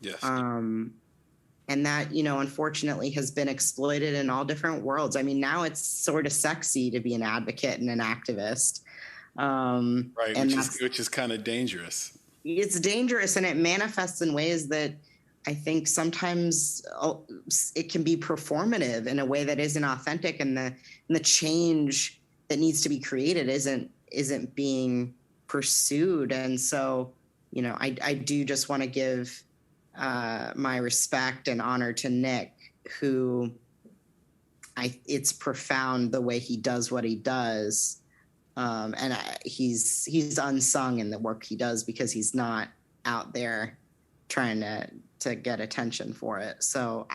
Speaker 1: Yes.
Speaker 2: And that, unfortunately has been exploited in all different worlds. I mean, now it's sort of sexy to be an advocate and an activist.
Speaker 1: Right, which is kind of dangerous.
Speaker 2: It's dangerous, and it manifests in ways that I think sometimes it can be performative in a way that isn't authentic, and the change that needs to be created isn't being pursued. And so, I do just want to give my respect and honor to Nick, who it's profound the way he does what he does. And he's unsung in the work he does because he's not out there trying to get attention for it. So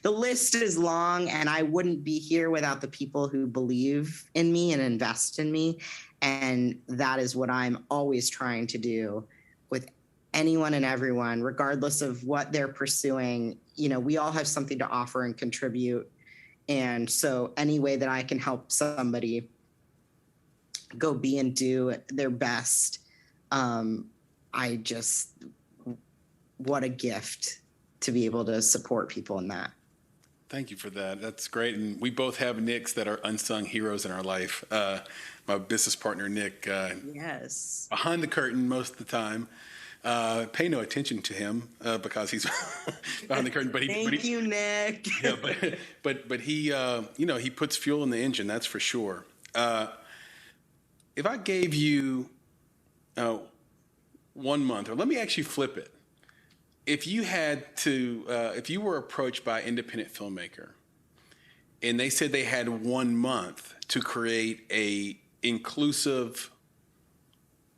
Speaker 2: the list is long, and I wouldn't be here without the people who believe in me and invest in me. And that is what I'm always trying to do with anyone and everyone, regardless of what they're pursuing. We all have something to offer and contribute. And so any way that I can help somebody go be and do their best, I just, what a gift to be able to support people in that.
Speaker 1: Thank you for that. That's great. And we both have Nicks that are unsung heroes in our life. My business partner, Nick,
Speaker 2: Yes.
Speaker 1: behind the curtain most of the time. Pay no attention to him because he's behind the curtain.
Speaker 2: Thank you, Nick.
Speaker 1: Yeah, but he, he puts fuel in the engine. That's for sure. If I gave you 1 month, or let me actually flip it. If you had to, if you were approached by an independent filmmaker and they said they had 1 month to create a inclusive,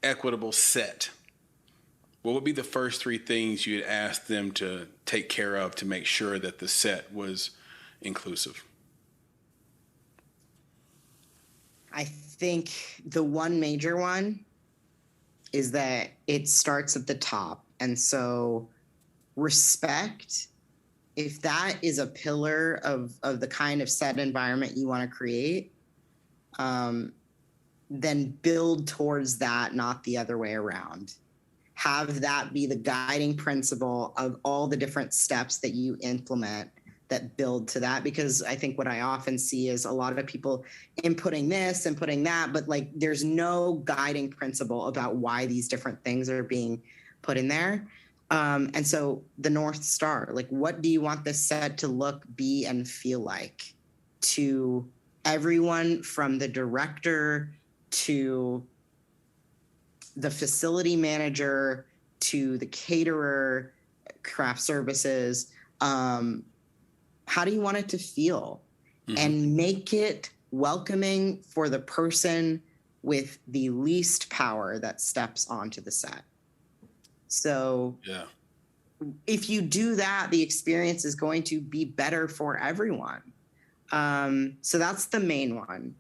Speaker 1: equitable set, what would be the first 3 things you'd ask them to take care of to make sure that the set was inclusive?
Speaker 2: I think the one major one is that it starts at the top. And so respect, if that is a pillar of the kind of set environment you want to create, then build towards that, not the other way around. Have that be the guiding principle of all the different steps that you implement that build to that. Because I think what I often see is a lot of people inputting this and putting that, but like there's no guiding principle about why these different things are being put in there. And so the North Star, like what do you want this set to look, be, and feel like to everyone from the director to the facility manager to the caterer, craft services? How do you want it to feel? Mm-hmm. And make it welcoming for the person with the least power that steps onto the set. So
Speaker 1: yeah,
Speaker 2: if you do that, the experience is going to be better for everyone. So that's the main one.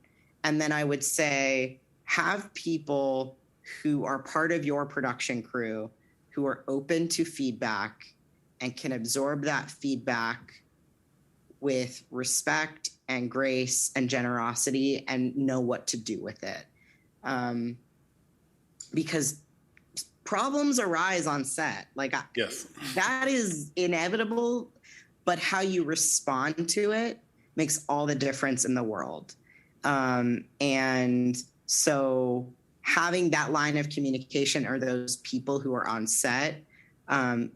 Speaker 2: And then I would say have people who are part of your production crew who are open to feedback and can absorb that feedback with respect and grace and generosity and know what to do with it. Because problems arise on set. Like,
Speaker 1: yes,
Speaker 2: that is inevitable, but how you respond to it makes all the difference in the world. And so having that line of communication or those people who are on set,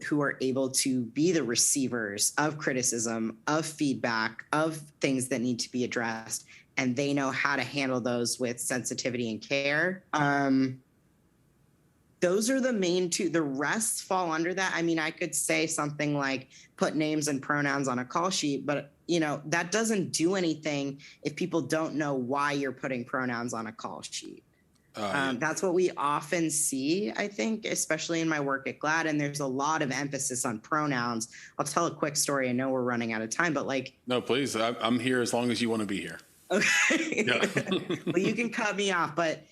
Speaker 2: who are able to be the receivers of criticism, of feedback, of things that need to be addressed, and they know how to handle those with sensitivity and care. Those are the main 2. The rest fall under that. I mean, I could say something like put names and pronouns on a call sheet, but that doesn't do anything if people don't know why you're putting pronouns on a call sheet. That's what we often see, I think, especially in my work at GLAAD. And there's a lot of emphasis on pronouns. I'll tell a quick story. I know we're running out of time, but
Speaker 1: No, please. I'm here as long as you want to be here.
Speaker 2: Okay.
Speaker 1: Yeah.
Speaker 2: Well, you can cut me off. But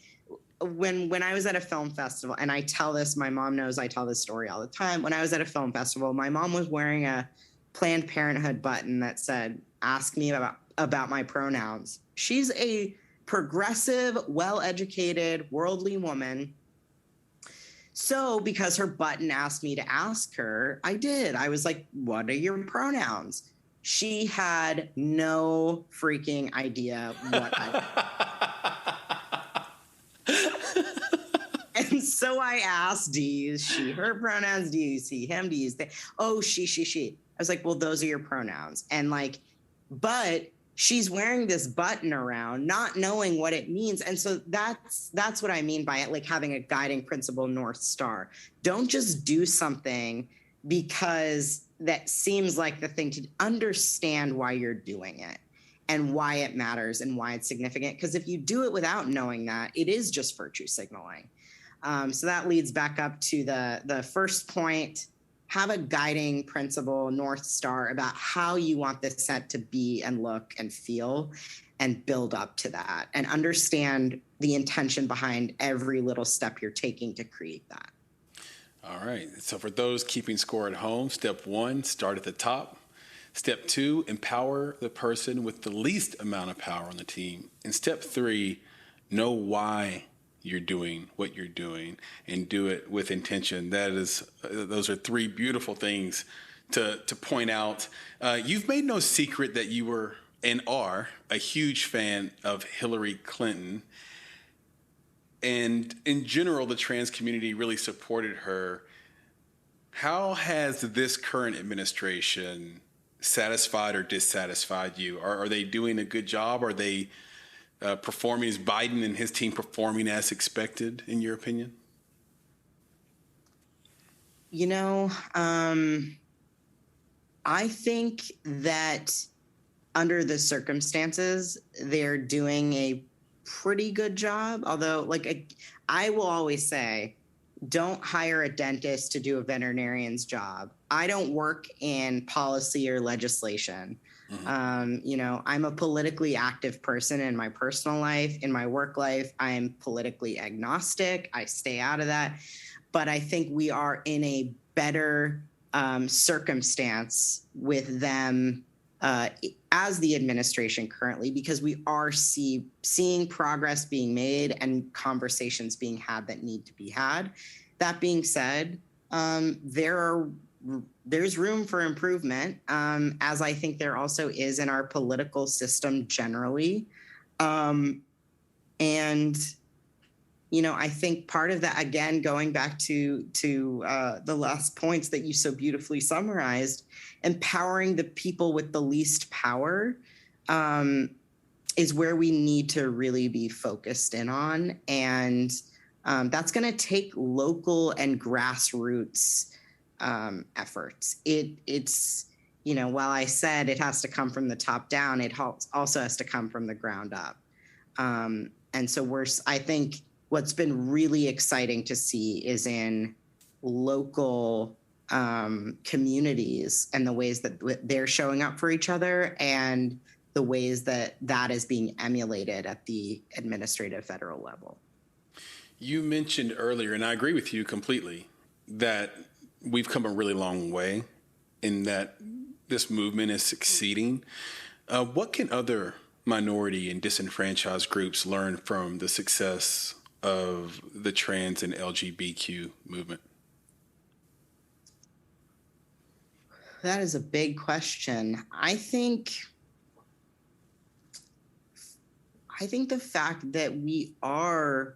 Speaker 2: when I was at a film festival, and I tell this, my mom knows I tell this story all the time. When I was at a film festival, my mom was wearing a Planned Parenthood button that said, "Ask me about my pronouns." She's a progressive, well-educated, worldly woman. So because her button asked me to ask her, I did. I was like, "What are your pronouns?" She had no freaking idea what And so I asked, do you use she, her pronouns? Do you see him? Do you use they? Oh, she. I was like, well, those are your pronouns. And but she's wearing this button around, not knowing what it means. And so that's what I mean by it, like having a guiding principle, North Star. Don't just do something because that seems like the thing. To understand why you're doing it and why it matters and why it's significant. Because if you do it without knowing that, it is just virtue signaling. So that leads back up to the first point. Have a guiding principle, North Star, about how you want this set to be and look and feel, and build up to that and understand the intention behind every little step you're taking to create that.
Speaker 1: All right. So for those keeping score at home, step 1, start at the top. Step 2, empower the person with the least amount of power on the team. And step 3, know why you're doing what you're doing and do it with intention. Those are three beautiful things to point out. You've made no secret that you were and are a huge fan of Hillary Clinton. And in general, the trans community really supported her. How has this current administration satisfied or dissatisfied you? Are they doing a good job? Are they performing? Is Biden and his team performing as expected, in your opinion?
Speaker 2: You know, I think that under the circumstances, they're doing a pretty good job. Although, I will always say, don't hire a dentist to do a veterinarian's job. I don't work in policy or legislation. Mm-hmm. I'm a politically active person in my personal life. In my work life, I am politically agnostic. I stay out of that. But I think we are in a better circumstance with them as the administration currently, because we are seeing progress being made and conversations being had that need to be had. That being said, there's room for improvement, as I think there also is in our political system generally. I think part of that, again, going back to the last points that you so beautifully summarized, empowering the people with the least power is where we need to really be focused in on. And that's going to take local and grassroots efforts. It's while I said it has to come from the top down, it also has to come from the ground up. And so I think what's been really exciting to see is in local communities and the ways that they're showing up for each other and the ways that is being emulated at the administrative federal level.
Speaker 1: You mentioned earlier, and I agree with you completely, that we've come a really long way in that this movement is succeeding. What can other minority and disenfranchised groups learn from the success of the trans and LGBTQ movement?
Speaker 2: That is a big question. I think the fact that we are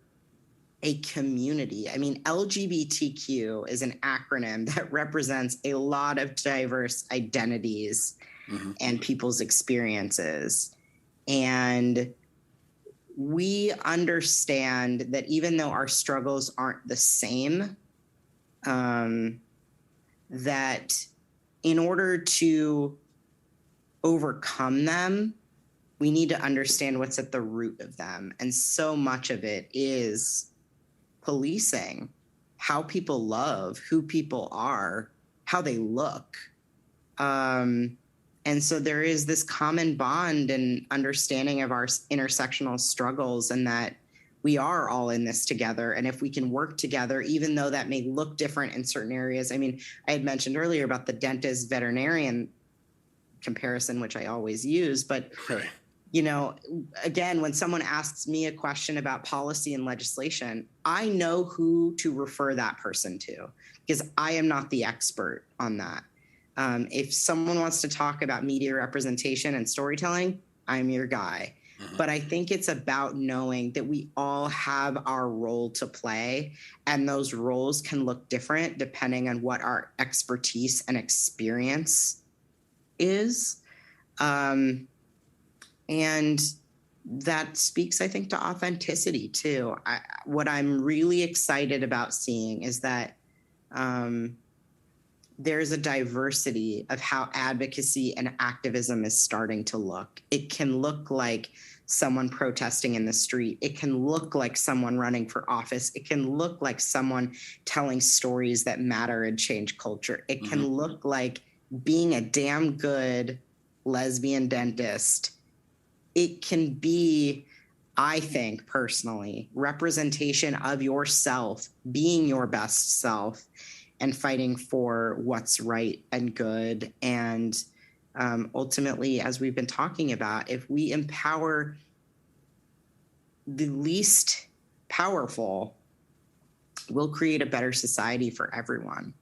Speaker 2: a community. I mean, LGBTQ is an acronym that represents a lot of diverse identities and people's experiences. And we understand that even though our struggles aren't the same, that in order to overcome them, we need to understand what's at the root of them. And so much of it is policing how people love, who people are, how they look. And so there is this common bond and understanding of our intersectional struggles, and that we are all in this together. And if we can work together, even though that may look different in certain areas. I mean, I had mentioned earlier about the dentist veterinarian comparison, which I always use, but
Speaker 1: right.
Speaker 2: Again, when someone asks me a question about policy and legislation, I know who to refer that person to, because I am not the expert on that. If someone wants to talk about media representation and storytelling, I'm your guy. But I think it's about knowing that we all have our role to play, and those roles can look different depending on what our expertise and experience is. And that speaks, I think, to authenticity too. What I'm really excited about seeing is that there's a diversity of how advocacy and activism is starting to look. It can look like someone protesting in the street. It can look like someone running for office. It can look like someone telling stories that matter and change culture. It can look like being a damn good lesbian dentist. It can be, I think personally, representation of yourself, being your best self, and fighting for what's right and good. And ultimately, as we've been talking about, if we empower the least powerful, we'll create a better society for everyone.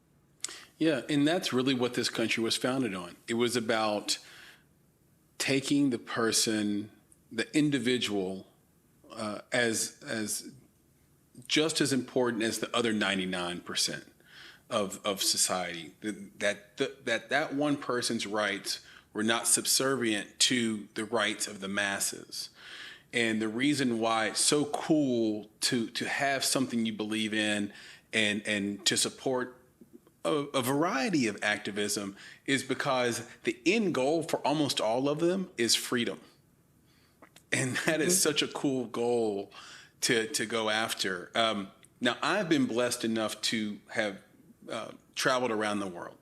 Speaker 1: Yeah, and that's really what this country was founded on. It was about taking the person, the individual, as just as important as the other 99% of society. That one person's rights were not subservient to the rights of the masses. And the reason why it's so cool to have something you believe in and to support a variety of activism is because the end goal for almost all of them is freedom. And that is such a cool goal to go after. Now, I've been blessed enough to have traveled around the world,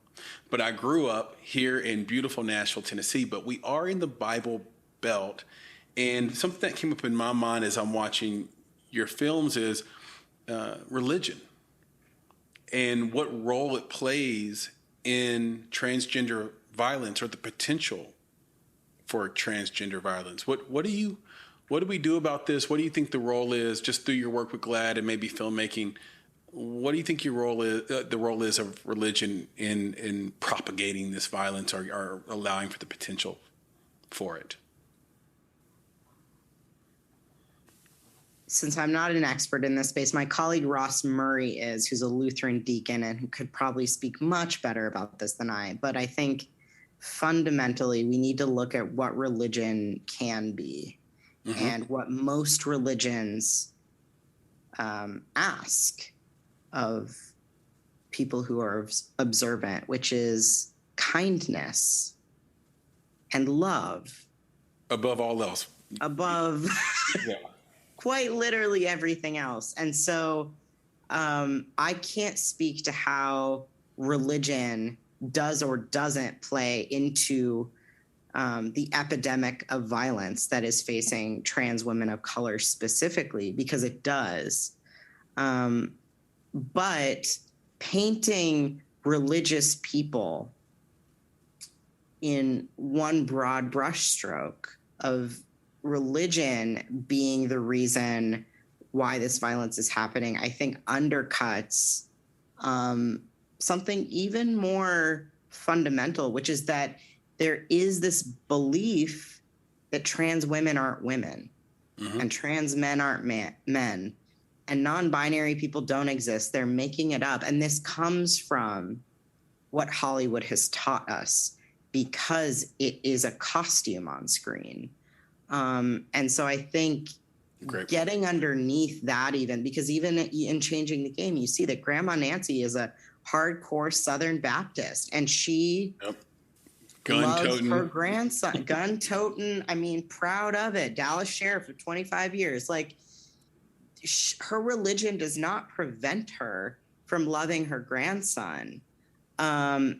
Speaker 1: but I grew up here in beautiful Nashville, Tennessee, but we are in the Bible Belt. And something that came up in my mind as I'm watching your films is religion and what role it plays in transgender violence or the potential for transgender violence. What do we do about this? What do you think the role is, just through your work with GLAAD and maybe filmmaking? What do you think your role is, the role is of religion in propagating this violence or allowing for the potential for it?
Speaker 2: Since I'm not an expert in this space, my colleague Ross Murray is, who's a Lutheran deacon and who could probably speak much better about this than I. But I think fundamentally we need to look at what religion can be and what most religions ask of people who are observant, which is kindness and love.
Speaker 1: Above all else.
Speaker 2: Above. Yeah. Quite literally everything else. And so I can't speak to how religion does or doesn't play into the epidemic of violence that is facing trans women of color specifically, because it does. But painting religious people in one broad brushstroke of religion being the reason why this violence is happening, I think undercuts something even more fundamental, which is that there is this belief that trans women aren't women and trans men aren't men and non-binary people don't exist. They're making it up. And this comes from what Hollywood has taught us because it is a costume on screen. And so I think getting underneath that, even because even in Changing the Game, you see that Grandma Nancy is a hardcore Southern Baptist, and she loves her grandson, gun-toting. I mean, proud of it. Dallas sheriff for 25 years. Like, her religion does not prevent her from loving her grandson. And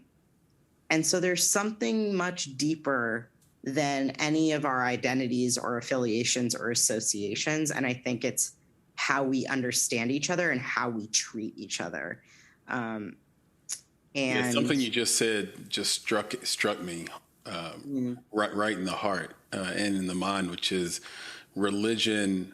Speaker 2: so there's something much deeper than any of our identities or affiliations or associations. And I think it's how we understand each other and how we treat each other. And
Speaker 1: something you just said just struck me right in the heart and in the mind, which is religion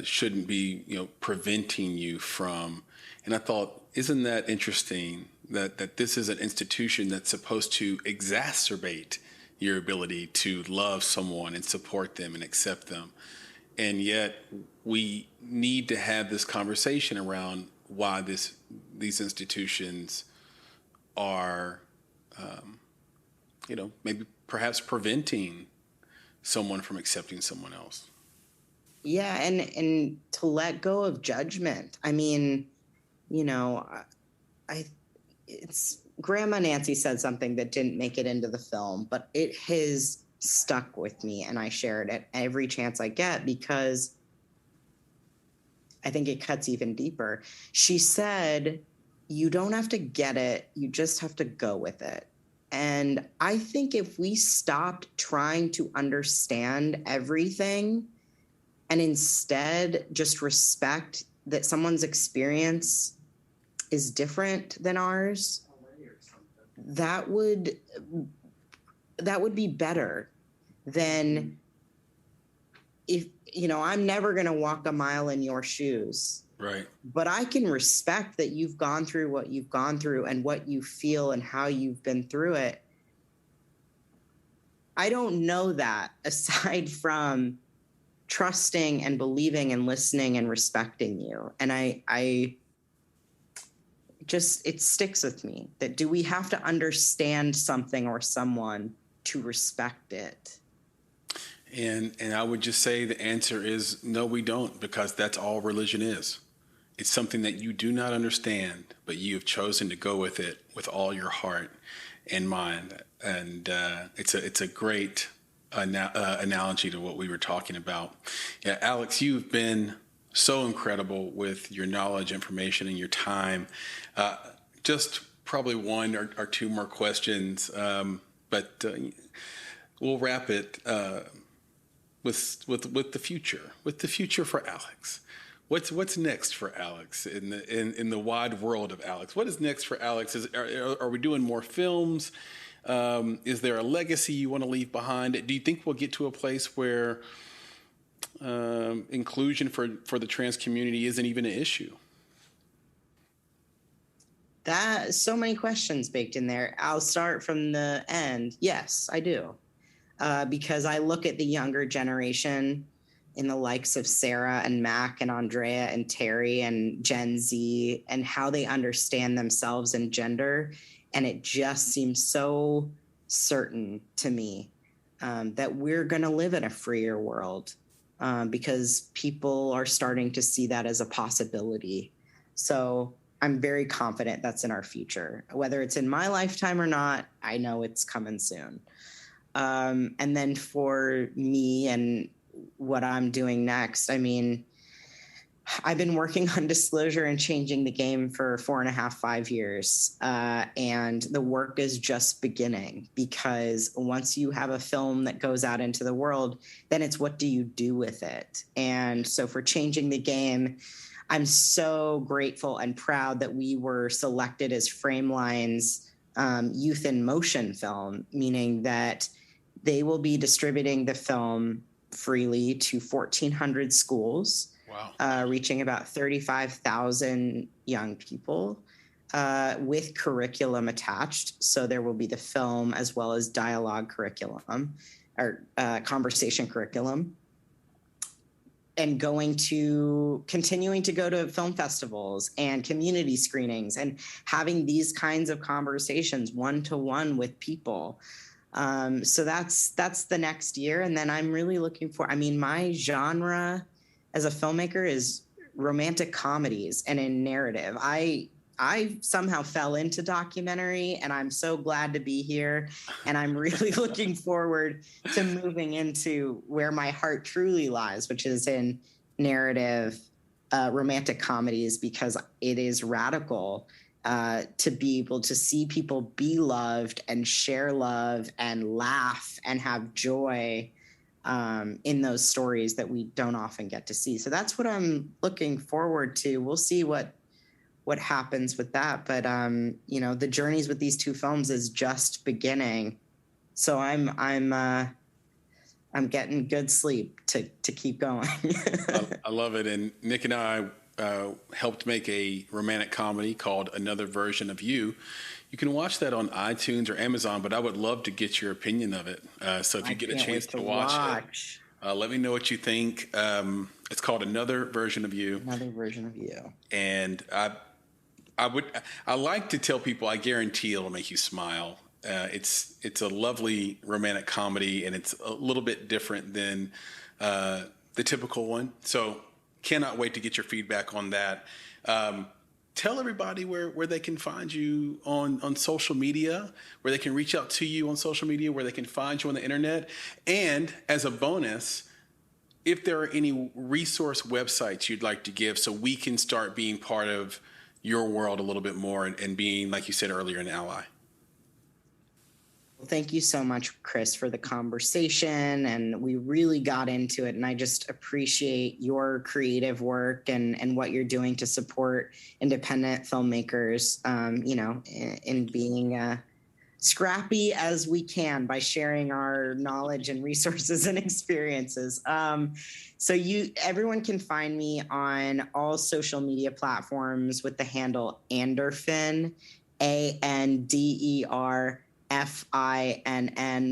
Speaker 1: shouldn't be preventing you from. And I thought, isn't that interesting that this is an institution that's supposed to exacerbate your ability to love someone and support them and accept them. And yet we need to have this conversation around why these institutions are, maybe perhaps preventing someone from accepting someone else.
Speaker 2: Yeah, and to let go of judgment. I mean, it's Grandma Nancy said something that didn't make it into the film, but it has stuck with me, and I share it at every chance I get because I think it cuts even deeper. She said, you don't have to get it, you just have to go with it. And I think if we stopped trying to understand everything and instead just respect that someone's experience is different than ours, that would be better than I'm never going to walk a mile in your shoes.
Speaker 1: Right.
Speaker 2: But I can respect that you've gone through what you've gone through and what you feel and how you've been through it. I don't know that aside from trusting and believing and listening and respecting you. And I just, it sticks with me that do we have to understand something or someone to respect it?
Speaker 1: And I would just say the answer is no, we don't, because that's all religion is. It's something that you do not understand, but you have chosen to go with it with all your heart and mind. And it's a great analogy to what we were talking about. Yeah, Alex, you've been so incredible with your knowledge, information, and your time. Just probably one or two more questions, but we'll wrap it with the future. With the future for Alex. What's next for Alex in the wide world of Alex? What is next for Alex? Are we doing more films? Is there a legacy you want to leave behind? Do you think we'll get to a place where inclusion for the trans community isn't even an issue?
Speaker 2: That so many questions baked in there. I'll start from the end. Yes, I do, because I look at the younger generation in the likes of Sarah and Mac and Andrea and Terry and Gen Z and how they understand themselves and gender. And it just seems so certain to me that we're going to live in a freer world because people are starting to see that as a possibility. So I'm very confident that's in our future. Whether it's in my lifetime or not, I know it's coming soon. And then for me and what I'm doing next, I mean, I've been working on Disclosure and changing the game for 4.5, 5 years. And the work is just beginning, because once you have a film that goes out into the world, then it's what do you do with it? And so for changing the game, I'm so grateful and proud that we were selected as Frameline's Youth in Motion film, meaning that they will be distributing the film freely to 1,400 schools.
Speaker 1: Wow.
Speaker 2: Reaching about 35,000 young people with curriculum attached. So there will be the film as well as dialogue curriculum or conversation curriculum. And continuing to go to film festivals and community screenings and having these kinds of conversations one-to-one with people. So that's the next year. And then I'm really looking for, my genre as a filmmaker is romantic comedies and in narrative. I somehow fell into documentary, and I'm so glad to be here. And I'm really looking forward to moving into where my heart truly lies, which is in narrative romantic comedies, because it is radical to be able to see people be loved and share love and laugh and have joy in those stories that we don't often get to see. So that's what I'm looking forward to. We'll see what happens with that. But, the journeys with these two films is just beginning. So I'm getting good sleep to keep going.
Speaker 1: I love it. And Nick and I helped make a romantic comedy called Another Version of You. You can watch that on iTunes or Amazon, but I would love to get your opinion of it. So if you get a chance to watch it, let me know what you think. It's called Another Version of You.
Speaker 2: Another Version of You.
Speaker 1: And I like to tell people, I guarantee it'll make you smile. It's a lovely romantic comedy, and it's a little bit different than the typical one. So cannot wait to get your feedback on that. Tell everybody where they can find you on social media, where they can reach out to you on social media, where they can find you on the internet. And as a bonus, if there are any resource websites you'd like to give so we can start being part of your world a little bit more and being, like you said earlier, an ally.
Speaker 2: Well, thank you so much, Chris, for the conversation. And we really got into it. And I just appreciate your creative work and what you're doing to support independent filmmakers, in being scrappy as we can by sharing our knowledge and resources and experiences. So everyone can find me on all social media platforms with the handle Anderfinn, ANDERFINN.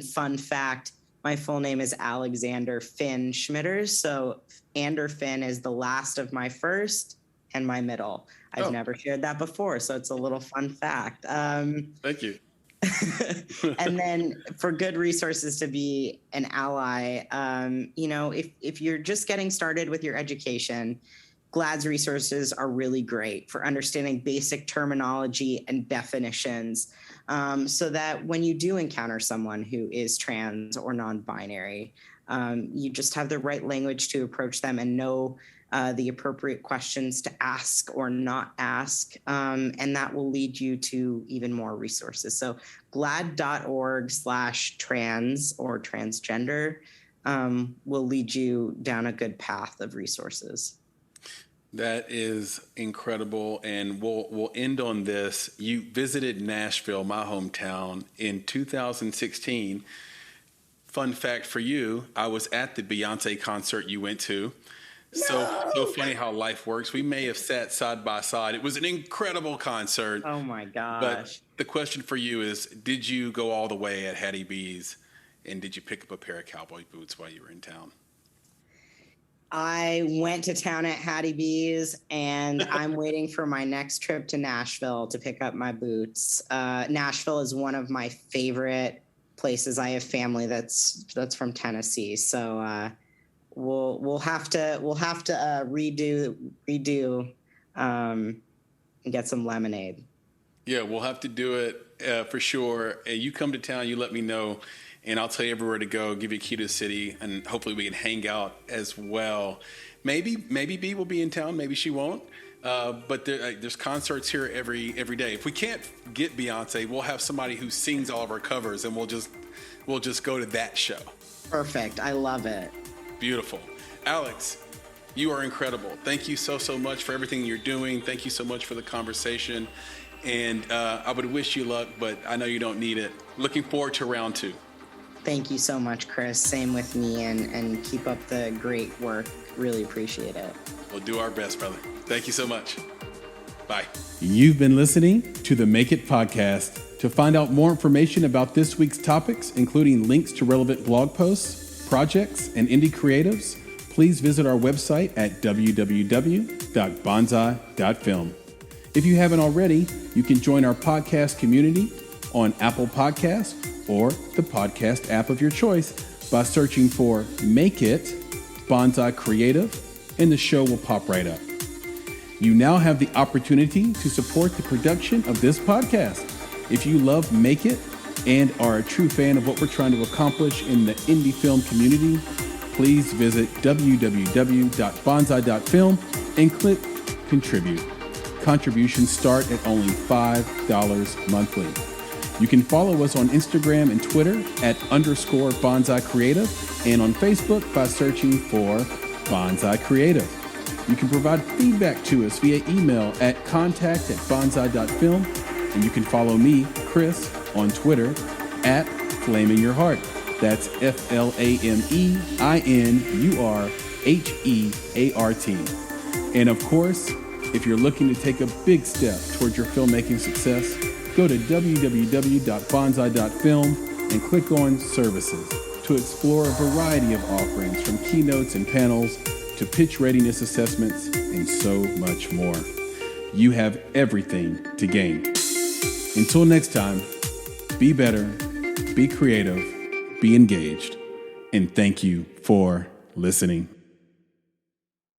Speaker 2: Fun fact, my full name is Alexander Finn Schmider. So Anderfinn is the last of my first and my middle. I've never shared that before, so it's a little fun fact.
Speaker 1: Thank you.
Speaker 2: And then for good resources to be an ally, if you're just getting started with your education, GLAAD's resources are really great for understanding basic terminology and definitions, so that when you do encounter someone who is trans or non-binary, you just have the right language to approach them and know the appropriate questions to ask or not ask, and that will lead you to even more resources. So GLAAD.org/trans or transgender will lead you down a good path of resources.
Speaker 1: That is incredible, and we'll end on this. You visited Nashville, my hometown, in 2016. Fun fact for you, I was at the Beyonce concert you went to. So funny how life works. We may have sat side by side. It was an incredible concert.
Speaker 2: Oh my gosh.
Speaker 1: But the question for you is, did you go all the way at Hattie B's, and did you pick up a pair of cowboy boots while you were in town?
Speaker 2: I went to town at Hattie B's, and I'm waiting for my next trip to Nashville to pick up my boots. Nashville is one of my favorite places. I have family that's from Tennessee, so we'll have to redo and get some lemonade.
Speaker 1: Yeah, we'll have to do it for sure. You come to town, you let me know, and I'll tell you everywhere to go, give you a key to the city, and hopefully we can hang out as well. Maybe B will be in town, maybe she won't. But there's concerts here every day. If we can't get Beyonce, we'll have somebody who sings all of our covers, and we'll just go to that show.
Speaker 2: Perfect. I love it.
Speaker 1: Beautiful. Alex, you are incredible. Thank you so much for everything you're doing. Thank you so much for the conversation. And I would wish you luck, but I know you don't need it. Looking forward to round 2.
Speaker 2: Thank you so much, Chris. Same with me, and keep up the great work. Really appreciate it.
Speaker 1: We'll do our best, brother. Thank you so much. Bye.
Speaker 3: You've been listening to the Make It podcast. To find out more information about this week's topics, including links to relevant blog posts, projects, and indie creatives, please visit our website at www.bonsai.film. If you haven't already, you can join our podcast community on Apple Podcasts or the podcast app of your choice by searching for Make It Bonsai Creative, and the show will pop right up. You now have the opportunity to support the production of this podcast. If you love Make It and are a true fan of what we're trying to accomplish in the indie film community, please visit www.bonsai.film and click Contribute. Contributions start at only $5 monthly. You can follow us on Instagram and Twitter at _Bonsai Creative, and on Facebook by searching for Bonsai Creative. You can provide feedback to us via email at contact@bonsai.film, and you can follow me, Chris, on Twitter at FlamingYourHeart. That's FlamingYurHeart. And of course, if you're looking to take a big step towards your filmmaking success, go to www.bonsai.film and click on Services to explore a variety of offerings, from keynotes and panels to pitch readiness assessments and so much more. You have everything to gain. Until next time, be better, be creative, be engaged, and thank you for listening.